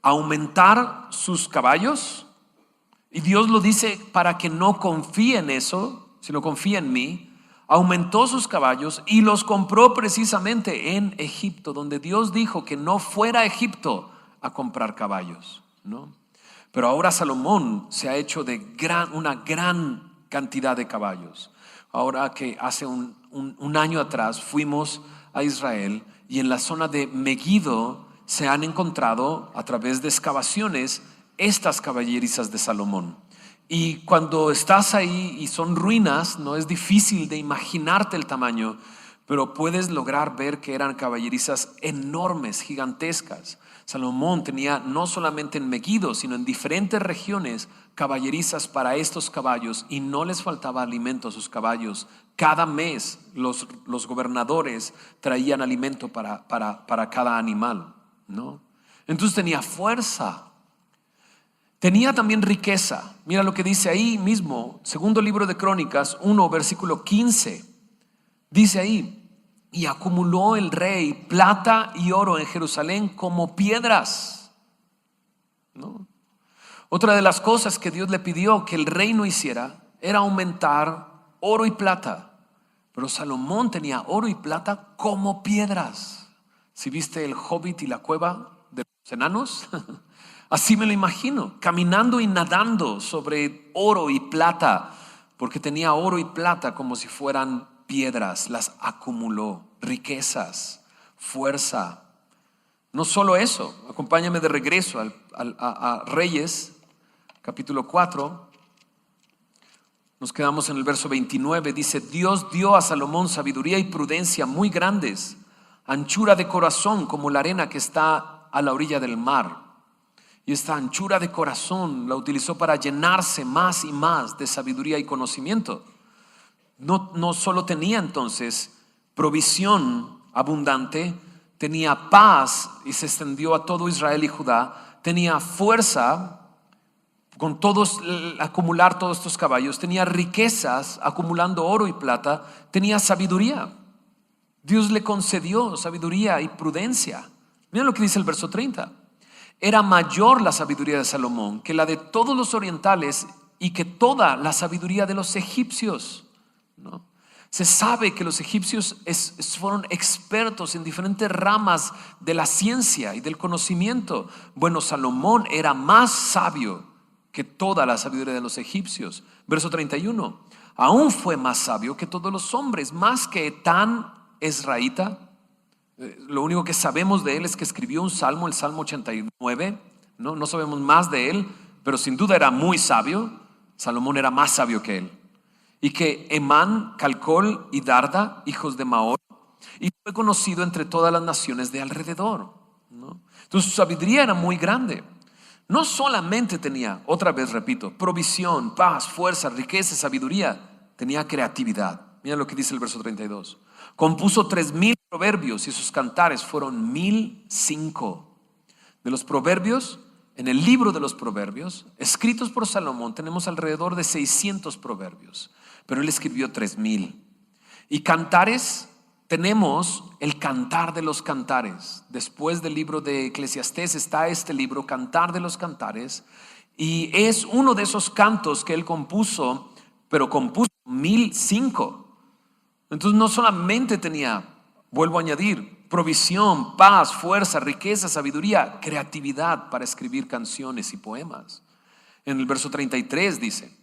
aumentar sus caballos. Y Dios lo dice para que no confíe en eso, sino confíe en mí. Aumentó sus caballos y los compró precisamente en Egipto, donde Dios dijo que no fuera a Egipto a comprar caballos, ¿no? Pero ahora Salomón se ha hecho de una gran cantidad de caballos. Ahora que hace un año atrás fuimos a Israel, y en la zona de Megiddo se han encontrado a través de excavaciones estas caballerizas de Salomón. Y cuando estás ahí y son ruinas, no es difícil de imaginarte el tamaño, pero puedes lograr ver que eran caballerizas enormes, gigantescas. Salomón tenía no solamente en Megiddo, sino en diferentes regiones caballerizas para estos caballos, y no les faltaba alimento a sus caballos. Cada mes los gobernadores traían alimento para cada animal. ¿no? Entonces tenía fuerza. Tenía también riqueza. Mira lo que dice ahí mismo, segundo libro de Crónicas 1, versículo 15. Dice ahí: y acumuló el rey plata y oro en Jerusalén como piedras, ¿no? Otra de las cosas que Dios le pidió que el reino hiciera era aumentar oro y plata. Pero Salomón tenía oro y plata como piedras. Si viste el Hobbit y la cueva de los enanos, así me lo imagino, caminando y nadando sobre oro y plata, porque tenía oro y plata como si fueran piedras. Las acumuló, riquezas, fuerza. No solo eso, acompáñame de regreso a Reyes, capítulo 4. Nos quedamos en el verso 29. Dice: Dios dio a Salomón sabiduría y prudencia muy grandes, anchura de corazón como la arena que está a la orilla del mar. Y esta anchura de corazón la utilizó para llenarse más y más de sabiduría y conocimiento. No solo tenía entonces provisión abundante, tenía paz y se extendió a todo Israel y Judá, tenía fuerza con acumular todos estos caballos, tenía riquezas acumulando oro y plata, tenía sabiduría. Dios le concedió sabiduría y prudencia. Miren lo que dice el verso 30. Era mayor la sabiduría de Salomón que la de todos los orientales y que toda la sabiduría de los egipcios, ¿no? Se sabe que los egipcios fueron expertos en diferentes ramas de la ciencia y del conocimiento. Bueno, Salomón era más sabio que toda la sabiduría de los egipcios. Verso 31. Aún fue más sabio que todos los hombres, más que Etán Ezraíta. Lo único que sabemos de él es que escribió un salmo, el Salmo 89. No sabemos más de él, pero sin duda era muy sabio. Salomón era más sabio que él. Y que Emán, Calcol y Darda, hijos de Maor, y fue conocido entre todas las naciones de alrededor, ¿no? Entonces su sabiduría era muy grande. No solamente tenía, otra vez repito, provisión, paz, fuerza, riqueza, sabiduría, tenía creatividad. Mira lo que dice el verso 32. Compuso 3,000 proverbios y sus cantares fueron 1,005. De los proverbios, en el libro de los proverbios, escritos por Salomón, tenemos alrededor de 600 proverbios, pero él escribió 3,000. Y cantares, tenemos el Cantar de los Cantares. Después del libro de Eclesiastés está este libro, Cantar de los Cantares, y es uno de esos cantos que él compuso, pero compuso 1,005. Entonces no solamente tenía, vuelvo a añadir, provisión, paz, fuerza, riqueza, sabiduría, creatividad para escribir canciones y poemas. En el verso 33 dice: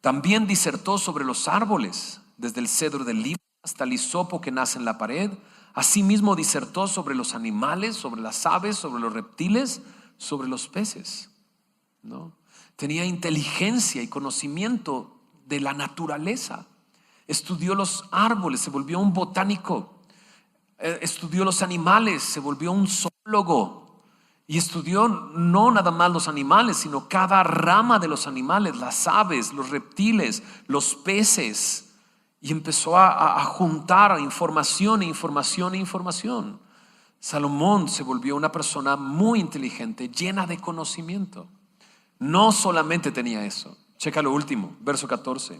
también disertó sobre los árboles, desde el cedro del Líbano hasta el hisopo que nace en la pared. Asimismo disertó sobre los animales, sobre las aves, sobre los reptiles, sobre los peces, ¿no? Tenía inteligencia y conocimiento de la naturaleza. Estudió los árboles, se volvió un botánico. Estudió los animales, se volvió un zoólogo. Y estudió no nada más los animales, sino cada rama de los animales, las aves, los reptiles, los peces. Y empezó a juntar información e información e información. Salomón se volvió una persona muy inteligente, llena de conocimiento. No solamente tenía eso. Checa lo último, verso 14.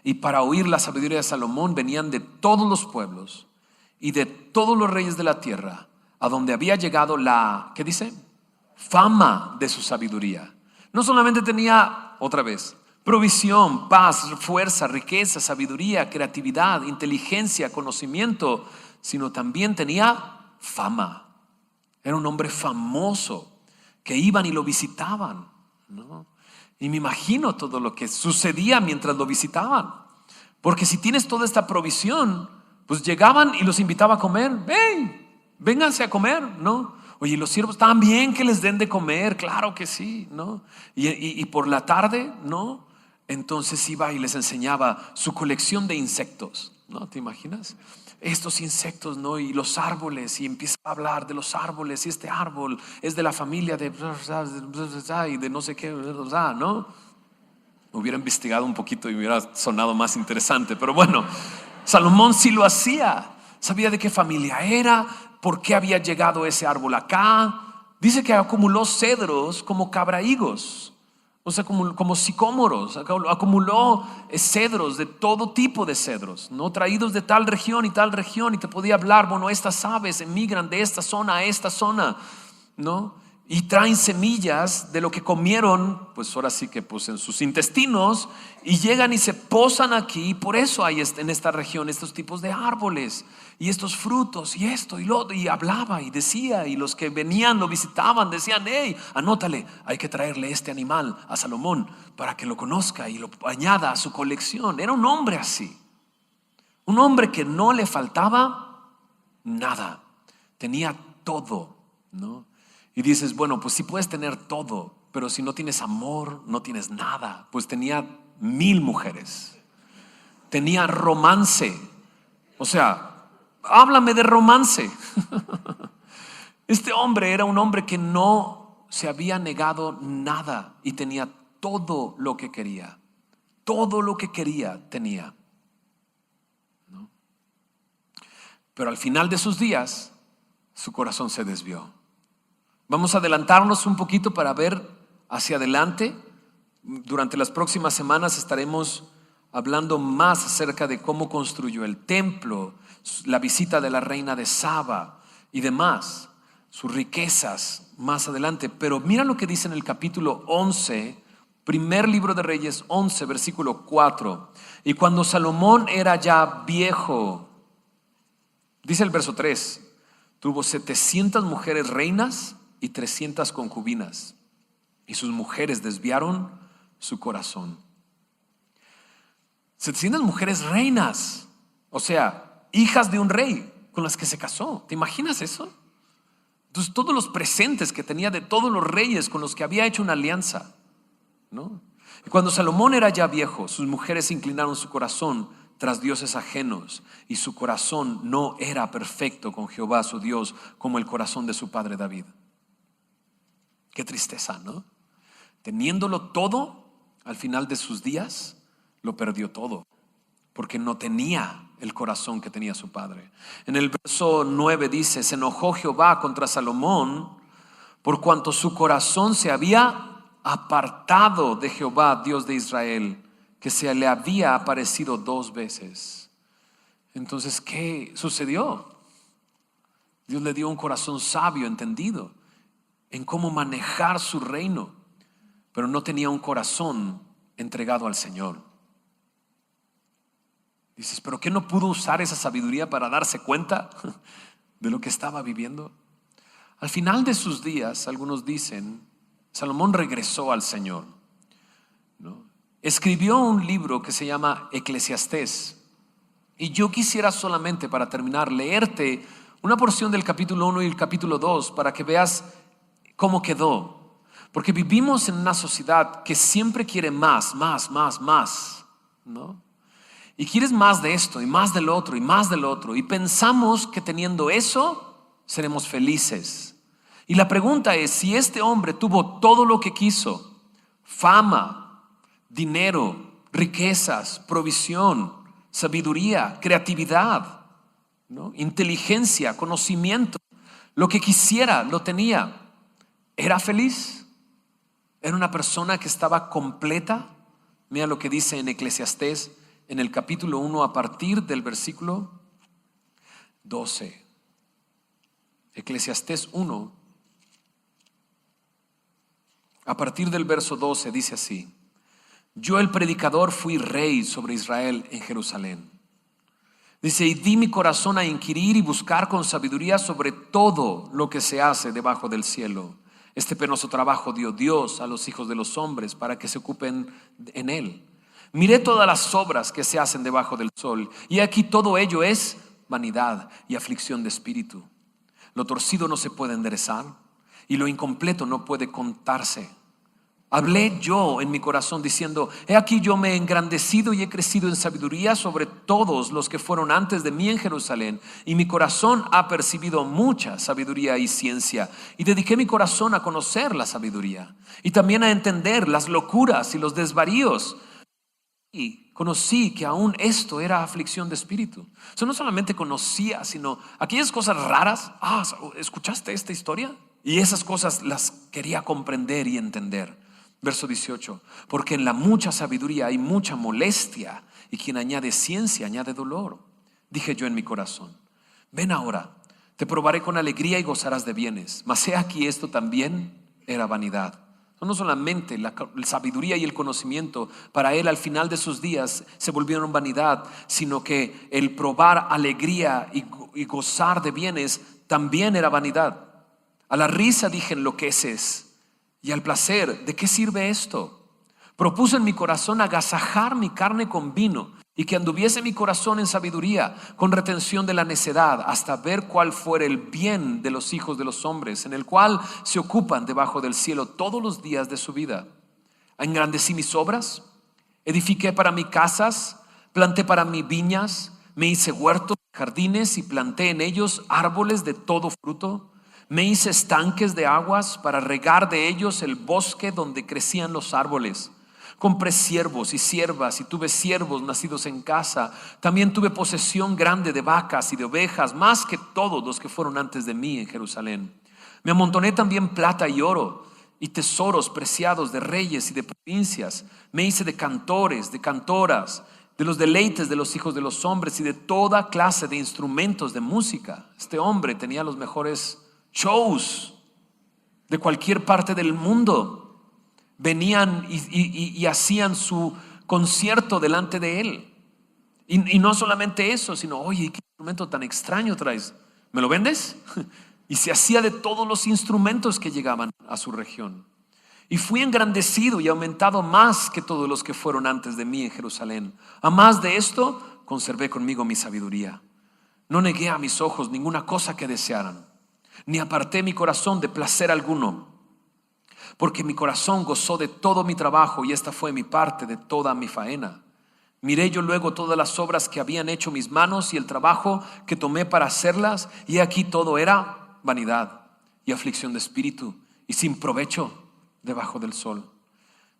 Y para oír la sabiduría de Salomón venían de todos los pueblos y de todos los reyes de la tierra, a donde había llegado la, ¿qué dice? Fama de su sabiduría. No solamente tenía, otra vez, provisión, paz, fuerza, riqueza, sabiduría, creatividad, inteligencia, conocimiento, sino también tenía fama. Era un hombre famoso que iban y lo visitaban, ¿no? Y me imagino todo lo que sucedía mientras lo visitaban. Porque si tienes toda esta provisión, pues llegaban y los invitaba a comer. ¡Ven! Vénganse a comer, ¿no? Oye, los siervos también que les den de comer, claro que sí, ¿no? Y por la tarde, ¿no? Entonces iba y les enseñaba su colección de insectos, ¿no? ¿Te imaginas? Estos insectos, ¿no? Y los árboles, y empieza a hablar de los árboles, y este árbol es de la familia de y de no sé qué, ¿no? Hubiera investigado un poquito y hubiera sonado más interesante, pero bueno, Salomón sí lo hacía. Sabía de qué familia era, por qué había llegado ese árbol acá. Dice que acumuló cedros como cabrahigos, o sea, como sicómoros. Acumuló cedros de todo tipo de cedros, ¿no? Traídos de tal región y tal región, y te podía hablar, bueno, estas aves emigran de esta zona a esta zona, ¿no? Y traen semillas de lo que comieron, pues ahora sí que pues en sus intestinos, y llegan y se posan aquí. Y por eso hay en esta región estos tipos de árboles y estos frutos y esto y lo otro. Y hablaba y decía, y los que venían lo visitaban decían: hey, anótale, hay que traerle este animal a Salomón para que lo conozca y lo añada a su colección. Era un hombre así, un hombre que no le faltaba nada, tenía todo, ¿no? Y dices, bueno, pues sí puedes tener todo, pero si no tienes amor, no tienes nada. Pues tenía 1000 mujeres, tenía romance. O sea, háblame de romance. Este hombre era un hombre que no se había negado nada y tenía todo lo que quería. Todo lo que quería tenía, ¿no? Pero al final de sus días, su corazón se desvió. Vamos a adelantarnos un poquito para ver hacia adelante. Durante las próximas semanas estaremos hablando más acerca de cómo construyó el templo, la visita de la reina de Saba y demás, sus riquezas más adelante. Pero mira lo que dice en el capítulo 11, primer libro de Reyes 11, versículo 4. Y cuando Salomón era ya viejo, dice el verso 3, tuvo 700 mujeres reinas y 300 concubinas, y sus mujeres desviaron su corazón. 700 mujeres reinas, o sea, hijas de un rey con las que se casó. ¿Te imaginas eso? Entonces, todos los presentes que tenía de todos los reyes con los que había hecho una alianza, ¿no? Y cuando Salomón era ya viejo, sus mujeres inclinaron su corazón tras dioses ajenos, y su corazón no era perfecto con Jehová su Dios como el corazón de su padre David. Qué tristeza, ¿no? Teniéndolo todo, al final de sus días, lo perdió todo, porque no tenía el corazón que tenía su padre. En el verso 9 dice: se enojó Jehová contra Salomón por cuanto su corazón se había apartado de Jehová, Dios de Israel, que se le había aparecido 2 veces. Entonces, ¿qué sucedió? Dios le dio un corazón sabio, entendido en cómo manejar su reino, pero no tenía un corazón entregado al Señor. Dices, ¿pero qué no pudo usar esa sabiduría para darse cuenta de lo que estaba viviendo? Al final de sus días, algunos dicen, Salomón regresó al Señor, ¿no? Escribió un libro que se llama Eclesiastés. Y yo quisiera solamente, para terminar, leerte una porción del capítulo 1 y el capítulo 2 para que veas cómo quedó. Porque vivimos en una sociedad que siempre quiere más, ¿no? Y quieres más de esto y más del otro y más del otro. Y pensamos que teniendo eso seremos felices. Y la pregunta es, si este hombre tuvo todo lo que quiso, fama, dinero, riquezas, provisión, sabiduría, creatividad, ¿no? Inteligencia, conocimiento, lo que quisiera lo tenía, ¿era feliz? ¿Era una persona que estaba completa? Mira lo que dice en Eclesiastés, en el capítulo 1, a partir del versículo 12. Eclesiastés 1, a partir del verso 12, dice así: yo, el predicador, fui rey sobre Israel en Jerusalén. Dice, y di mi corazón a inquirir y buscar con sabiduría sobre todo lo que se hace debajo del cielo. Este penoso trabajo dio Dios a los hijos de los hombres para que se ocupen en él. Miré todas las obras que se hacen debajo del sol, y aquí todo ello es vanidad y aflicción de espíritu. Lo torcido no se puede enderezar, y lo incompleto no puede contarse. Hablé yo en mi corazón diciendo, he aquí yo me he engrandecido y he crecido en sabiduría sobre todos los que fueron antes de mí en Jerusalén, y mi corazón ha percibido mucha sabiduría y ciencia, y dediqué mi corazón a conocer la sabiduría y también a entender las locuras y los desvaríos. y conocí que aún esto era aflicción de espíritu. Yo no solamente conocía, sino aquellas cosas raras. ¿Escuchaste esta historia? Y esas cosas las quería comprender y entender. Verso 18. Porque en la mucha sabiduría hay mucha molestia, y quien añade ciencia añade dolor. Dije yo en mi corazón: ven ahora, te probaré con alegría y gozarás de bienes. Mas he aquí, esto también era vanidad. No solamente la sabiduría y el conocimiento para él al final de sus días se volvieron vanidad, sino que el probar alegría y gozar de bienes también era vanidad. A la risa dije: enloqueces, y al placer, ¿de qué sirve esto? Propuse en mi corazón agasajar mi carne con vino, y que anduviese mi corazón en sabiduría, con retención de la necedad, hasta ver cuál fuera el bien de los hijos de los hombres, en el cual se ocupan debajo del cielo todos los días de su vida. Engrandecí mis obras, edifiqué para mí casas, planté para mí viñas, me hice huertos, jardines, y planté en ellos árboles de todo fruto. Me hice estanques de aguas para regar de ellos el bosque donde crecían los árboles. Compré siervos y siervas, y tuve siervos nacidos en casa. También tuve posesión grande de vacas y de ovejas, más que todos los que fueron antes de mí en Jerusalén. Me amontoné también plata y oro, y tesoros preciados de reyes y de provincias. Me hice de cantores, de cantoras, de los deleites de los hijos de los hombres, y de toda clase de instrumentos de música. Este hombre tenía los mejores shows de cualquier parte del mundo. Venían y hacían su concierto delante de él. Y no solamente eso, sino: oye, ¿qué instrumento tan extraño traes? ¿Me lo vendes? Y se hacía de todos los instrumentos que llegaban a su región. Y fui engrandecido y aumentado más que todos los que fueron antes de mí en Jerusalén. A más de esto, conservé conmigo mi sabiduría. No negué a mis ojos ninguna cosa que desearan, ni aparté mi corazón de placer alguno. Porque mi corazón gozó de todo mi trabajo, y esta fue mi parte de toda mi faena. Miré yo luego todas las obras que habían hecho mis manos y el trabajo que tomé para hacerlas, y aquí todo era vanidad y aflicción de espíritu, y sin provecho debajo del sol.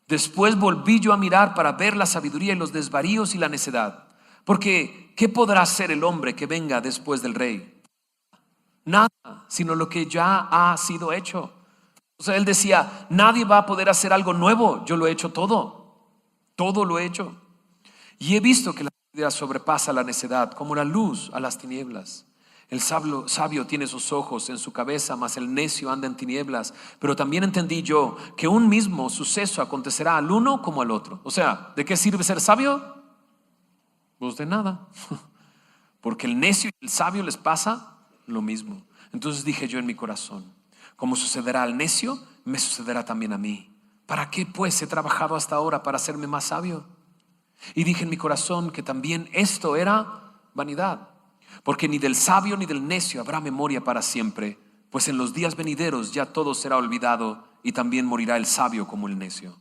Después volví yo a mirar para ver la sabiduría y los desvaríos y la necedad. Porque ¿qué podrá hacer el hombre que venga después del rey? Nada, sino lo que ya ha sido hecho. O sea, él decía: nadie va a poder hacer algo nuevo. Yo lo he hecho todo. Todo lo he hecho. Y he visto que la sabiduría sobrepasa la necedad, como la luz a las tinieblas. El sabio tiene sus ojos en su cabeza, mas el necio anda en tinieblas. Pero también entendí yo que un mismo suceso acontecerá al uno como al otro. O sea, ¿de qué sirve ser sabio? Pues de nada. Porque el necio y el sabio les pasa lo mismo. Entonces dije yo en mi corazón: como sucederá al necio, me sucederá también a mí. ¿Para qué pues he trabajado hasta ahora para hacerme más sabio? Y dije en mi corazón que también esto era vanidad, porque ni del sabio ni del necio habrá memoria para siempre, pues en los días venideros ya todo será olvidado, y también morirá el sabio como el necio.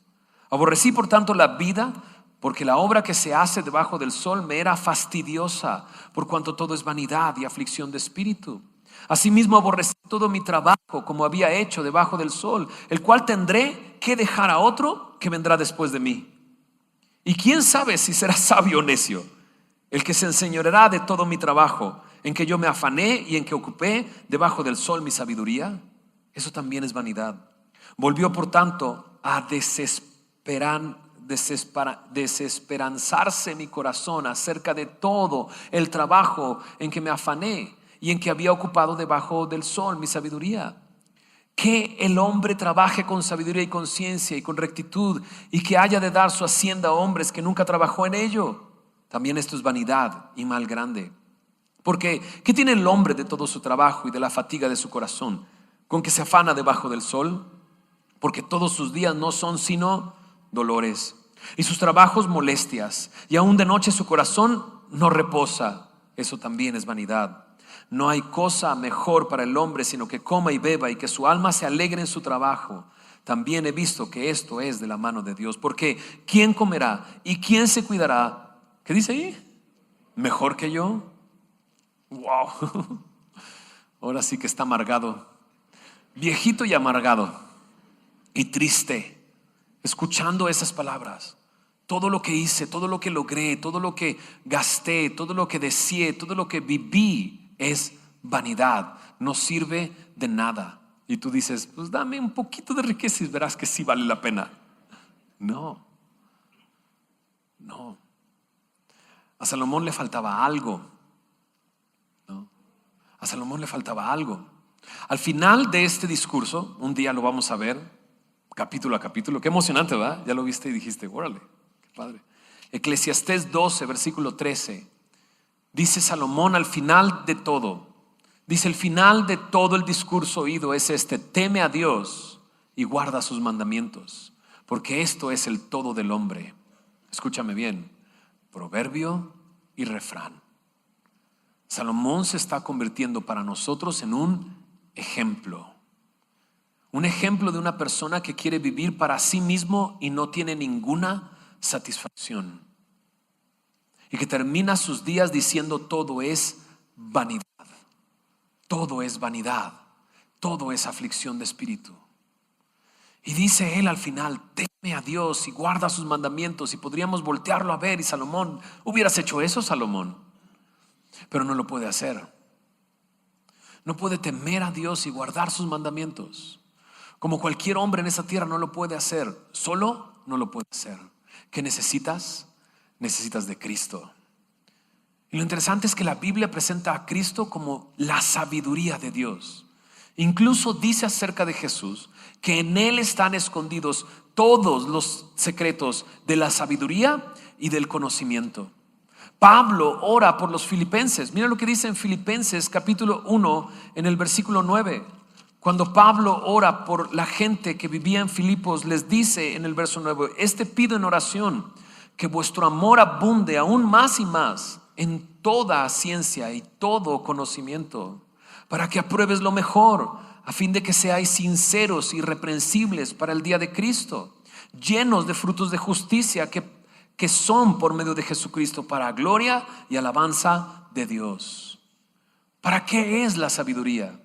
Aborrecí por tanto la vida, porque la obra que se hace debajo del sol me era fastidiosa, por cuanto todo es vanidad y aflicción de espíritu. Asimismo aborrecí todo mi trabajo, como había hecho debajo del sol, el cual tendré que dejar a otro que vendrá después de mí. Y quién sabe si será sabio o necio el que se enseñoreará de todo mi trabajo, en que yo me afané y en que ocupé debajo del sol mi sabiduría. Eso también es vanidad. Volvió por tanto a desesperanzarse mi corazón acerca de todo el trabajo en que me afané y en que había ocupado debajo del sol mi sabiduría. Que el hombre trabaje con sabiduría y con ciencia y con rectitud, y que haya de dar su hacienda a hombres que nunca trabajó en ello. También esto es vanidad y mal grande. Porque ¿qué tiene el hombre de todo su trabajo y de la fatiga de su corazón, con que se afana debajo del sol? Porque todos sus días no son sino dolores, y sus trabajos molestias, y aún de noche su corazón no reposa. Eso también es vanidad. No hay cosa mejor para el hombre sino que coma y beba, y que su alma se alegre en su trabajo. También he visto que esto es de la mano de Dios. Porque ¿quién comerá y quién se cuidará? ¿Qué dice ahí? ¿Mejor que yo? Wow. Ahora sí que está amargado, viejito y amargado y triste, escuchando esas palabras. todo lo que hice, todo lo que logré, todo lo que gasté, todo lo que deseé, todo lo que viví es vanidad, no sirve de nada. Y tú dices, pues dame un poquito de riqueza y verás que sí vale la pena. No. A Salomón le faltaba algo. ¿No? A Salomón le faltaba algo. Al final de este discurso, un día lo vamos a ver, capítulo a capítulo. Qué emocionante, ¿verdad? Ya lo viste y dijiste, órale, qué padre. Eclesiastés 12, versículo 13. Dice Salomón al final de todo. Dice, el final de todo el discurso oído es este: teme a Dios y guarda sus mandamientos, porque esto es el todo del hombre. Escúchame bien, proverbio y refrán. Salomón se está convirtiendo para nosotros en un ejemplo de una persona que quiere vivir para sí mismo y no tiene ninguna satisfacción, y que termina sus días diciendo todo es vanidad, todo es vanidad, todo es aflicción de espíritu. Y dice él al final, teme a Dios y guarda sus mandamientos. Y podríamos voltearlo a ver y Salomón, hubieras hecho eso, Salomón, pero no lo puede hacer. No puede temer a Dios y guardar sus mandamientos. Como cualquier hombre en esa tierra no lo puede hacer. Solo no lo puede hacer. ¿Qué necesitas? Necesitas de Cristo. Y lo interesante es que la Biblia presenta a Cristo como la sabiduría de Dios. Incluso dice acerca de Jesús que en Él están escondidos todos los secretos de la sabiduría y del conocimiento. Pablo ora por los filipenses. Mira lo que dice en Filipenses capítulo 1 en el versículo 9. Cuando Pablo ora por la gente que vivía en Filipos, les dice en el verso 9: pido en oración que vuestro amor abunde aún más y más en toda ciencia y todo conocimiento, para que apruebes lo mejor, a fin de que seáis sinceros y irreprensibles para el día de Cristo, llenos de frutos de justicia que son por medio de Jesucristo, para gloria y alabanza de Dios. ¿Para qué es la sabiduría?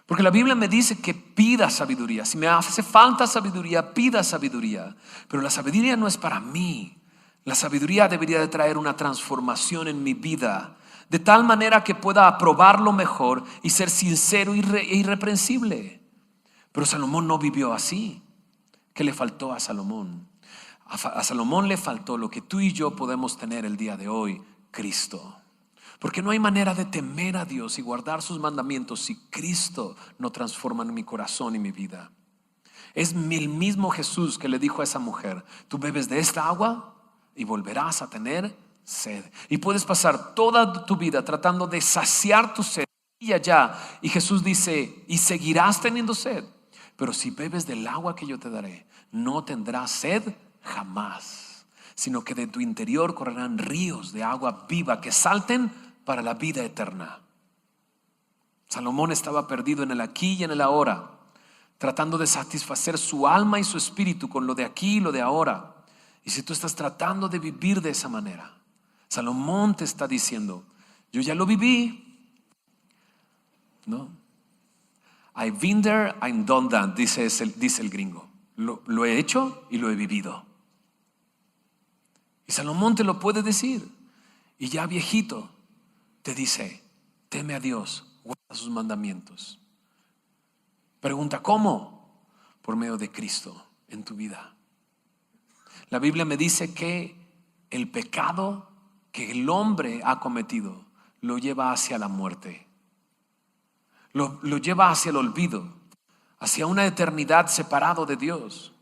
Porque la Biblia me dice que pida sabiduría. Si me hace falta sabiduría, pida sabiduría. Pero la sabiduría no es para mí. La sabiduría debería de traer una transformación en mi vida, de tal manera que pueda aprobar lo mejor y ser sincero e irreprensible. Pero Salomón no vivió así. ¿Qué le faltó a Salomón? A Salomón le faltó lo que tú y yo podemos tener el día de hoy: Cristo. Porque no hay manera de temer a Dios y guardar sus mandamientos si Cristo no transforma en mi corazón y mi vida. Es el mismo Jesús que le dijo a esa mujer: tú bebes de esta agua y volverás a tener sed. Y puedes pasar toda tu vida tratando de saciar tu sed y allá. Y Jesús dice: y seguirás teniendo sed. Pero si bebes del agua que yo te daré, no tendrás sed jamás, sino que de tu interior correrán ríos de agua viva que salten para la vida eterna. Salomón estaba perdido en el aquí y en el ahora, tratando de satisfacer su alma y su espíritu con lo de aquí y lo de ahora. Y si tú estás tratando de vivir de esa manera, Salomón te está diciendo: yo ya lo viví, ¿no? I've been there, I'm done that, dice el gringo. Lo he hecho y lo he vivido. Y Salomón te lo puede decir. Y ya viejito te dice: teme a Dios, guarda sus mandamientos. Pregunta: ¿cómo? Por medio de Cristo en tu vida. La Biblia me dice que el pecado que el hombre ha cometido lo lleva hacia la muerte. Lo lleva hacia el olvido, hacia una eternidad separado de Dios.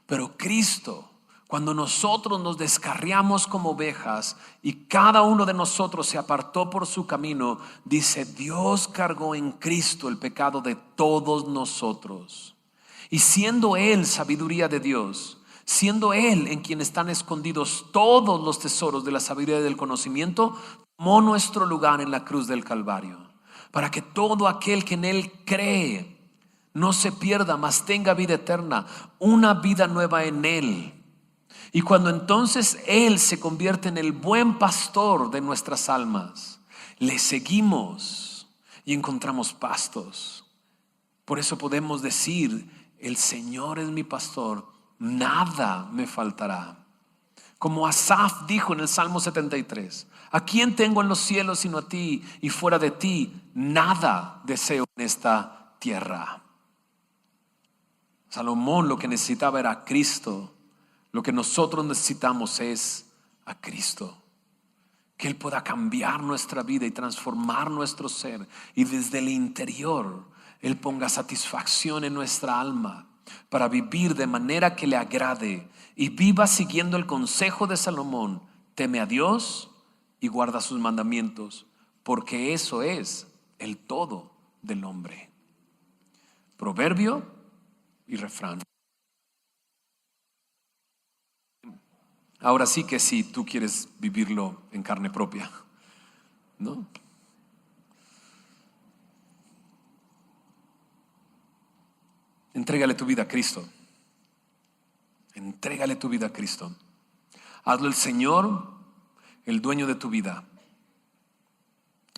Pero Cristo, cuando nosotros nos descarriamos como ovejas y cada uno de nosotros se apartó por su camino, dice: Dios cargó en Cristo el pecado de todos nosotros. Y siendo Él sabiduría de Dios, siendo Él en quien están escondidos todos los tesoros de la sabiduría y del conocimiento, tomó nuestro lugar en la cruz del Calvario, para que todo aquel que en Él cree no se pierda, mas tenga vida eterna, una vida nueva en Él. Y cuando entonces Él se convierte en el buen pastor de nuestras almas, le seguimos y encontramos pastos. Por eso podemos decir: el Señor es mi pastor, nada me faltará. Como Asaf dijo en el Salmo 73, ¿a quién tengo en los cielos sino a ti? Y fuera de ti nada deseo en esta tierra. Salomón lo que necesitaba era a Cristo. Lo que nosotros necesitamos es a Cristo. Que Él pueda cambiar nuestra vida y transformar nuestro ser. Y desde el interior Él ponga satisfacción en nuestra alma para vivir de manera que le agrade. Y viva siguiendo el consejo de Salomón. Teme a Dios y guarda sus mandamientos. Porque eso es el todo del hombre. Proverbio y refrán. Ahora sí que si tú quieres vivirlo en carne propia, ¿no? Entrégale tu vida a Cristo. Entrégale tu vida a Cristo. Hazlo el Señor, el dueño de tu vida.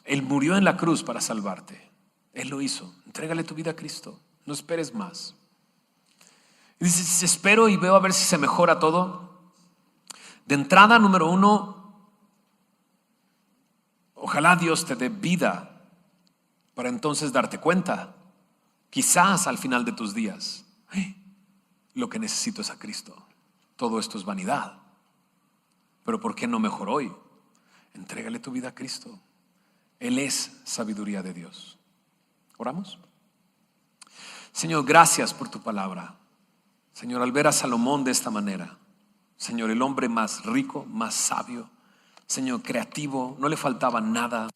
Él murió en la cruz para salvarte. Él lo hizo. Entrégale tu vida a Cristo. No esperes más. Y dices, espero y veo a ver si se mejora todo. De entrada, número 1, ojalá Dios te dé vida para entonces darte cuenta, quizás al final de tus días, lo que necesito es a Cristo. Todo esto es vanidad. Pero ¿por qué no mejor hoy? Entrégale tu vida a Cristo. Él es sabiduría de Dios. ¿Oramos? Señor, gracias por tu palabra. Señor, al ver a Salomón de esta manera, Señor, el hombre más rico, más sabio, Señor, creativo, no le faltaba nada.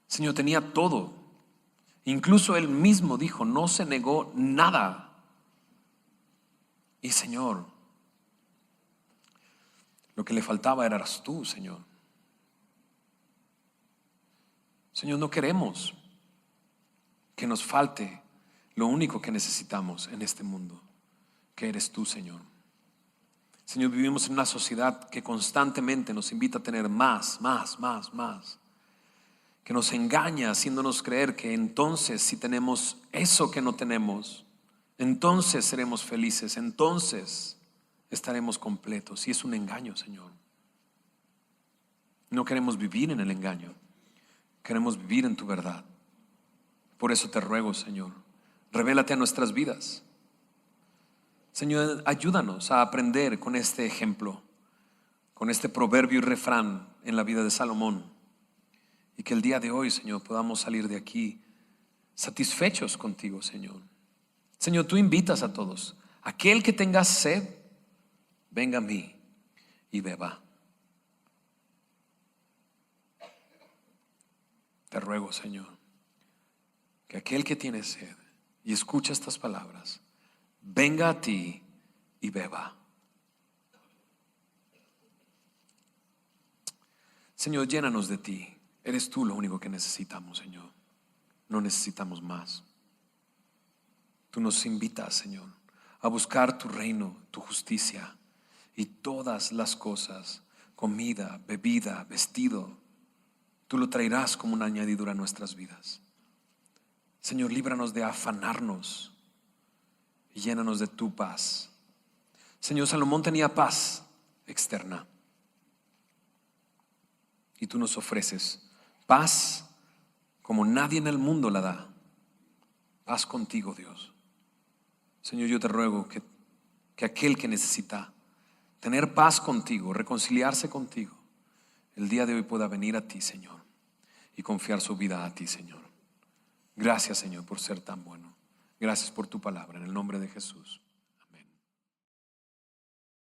Señor, tenía todo. Incluso él mismo dijo, no se negó nada. Y Señor, lo que le faltaba eras tú, Señor. Señor, no queremos que nos falte lo único que necesitamos en este mundo, que eres tú, Señor. Señor, vivimos en una sociedad que constantemente nos invita a tener más, que nos engaña haciéndonos creer que entonces si tenemos eso que no tenemos, entonces seremos felices, entonces estaremos completos. Y es un engaño, Señor. No queremos vivir en el engaño, queremos vivir en tu verdad. Por eso te ruego, Señor, revélate a nuestras vidas. Señor, ayúdanos a aprender con este ejemplo, con este proverbio y refrán en la vida de Salomón. Y que el día de hoy, Señor, podamos salir de aquí satisfechos contigo, Señor. Señor, tú invitas a todos. Aquel que tenga sed, venga a mí y beba. Te ruego, Señor, que aquel que tiene sed y escucha estas palabras, venga a ti y beba. Señor, llénanos de ti. Eres tú lo único que necesitamos, Señor. No necesitamos más. Tú nos invitas, Señor, a buscar tu reino, tu justicia y todas las cosas, comida, bebida, vestido, tú lo traerás como una añadidura a nuestras vidas. Señor, líbranos de afanarnos y llénanos de tu paz. Señor, Salomón tenía paz externa y tú nos ofreces paz como nadie en el mundo la da. Paz contigo, Dios. Señor, yo te ruego que aquel que necesita tener paz contigo, reconciliarse contigo, el día de hoy pueda venir a ti, Señor, y confiar su vida a ti, Señor. Gracias, Señor, por ser tan bueno. Gracias por tu palabra, en el nombre de Jesús.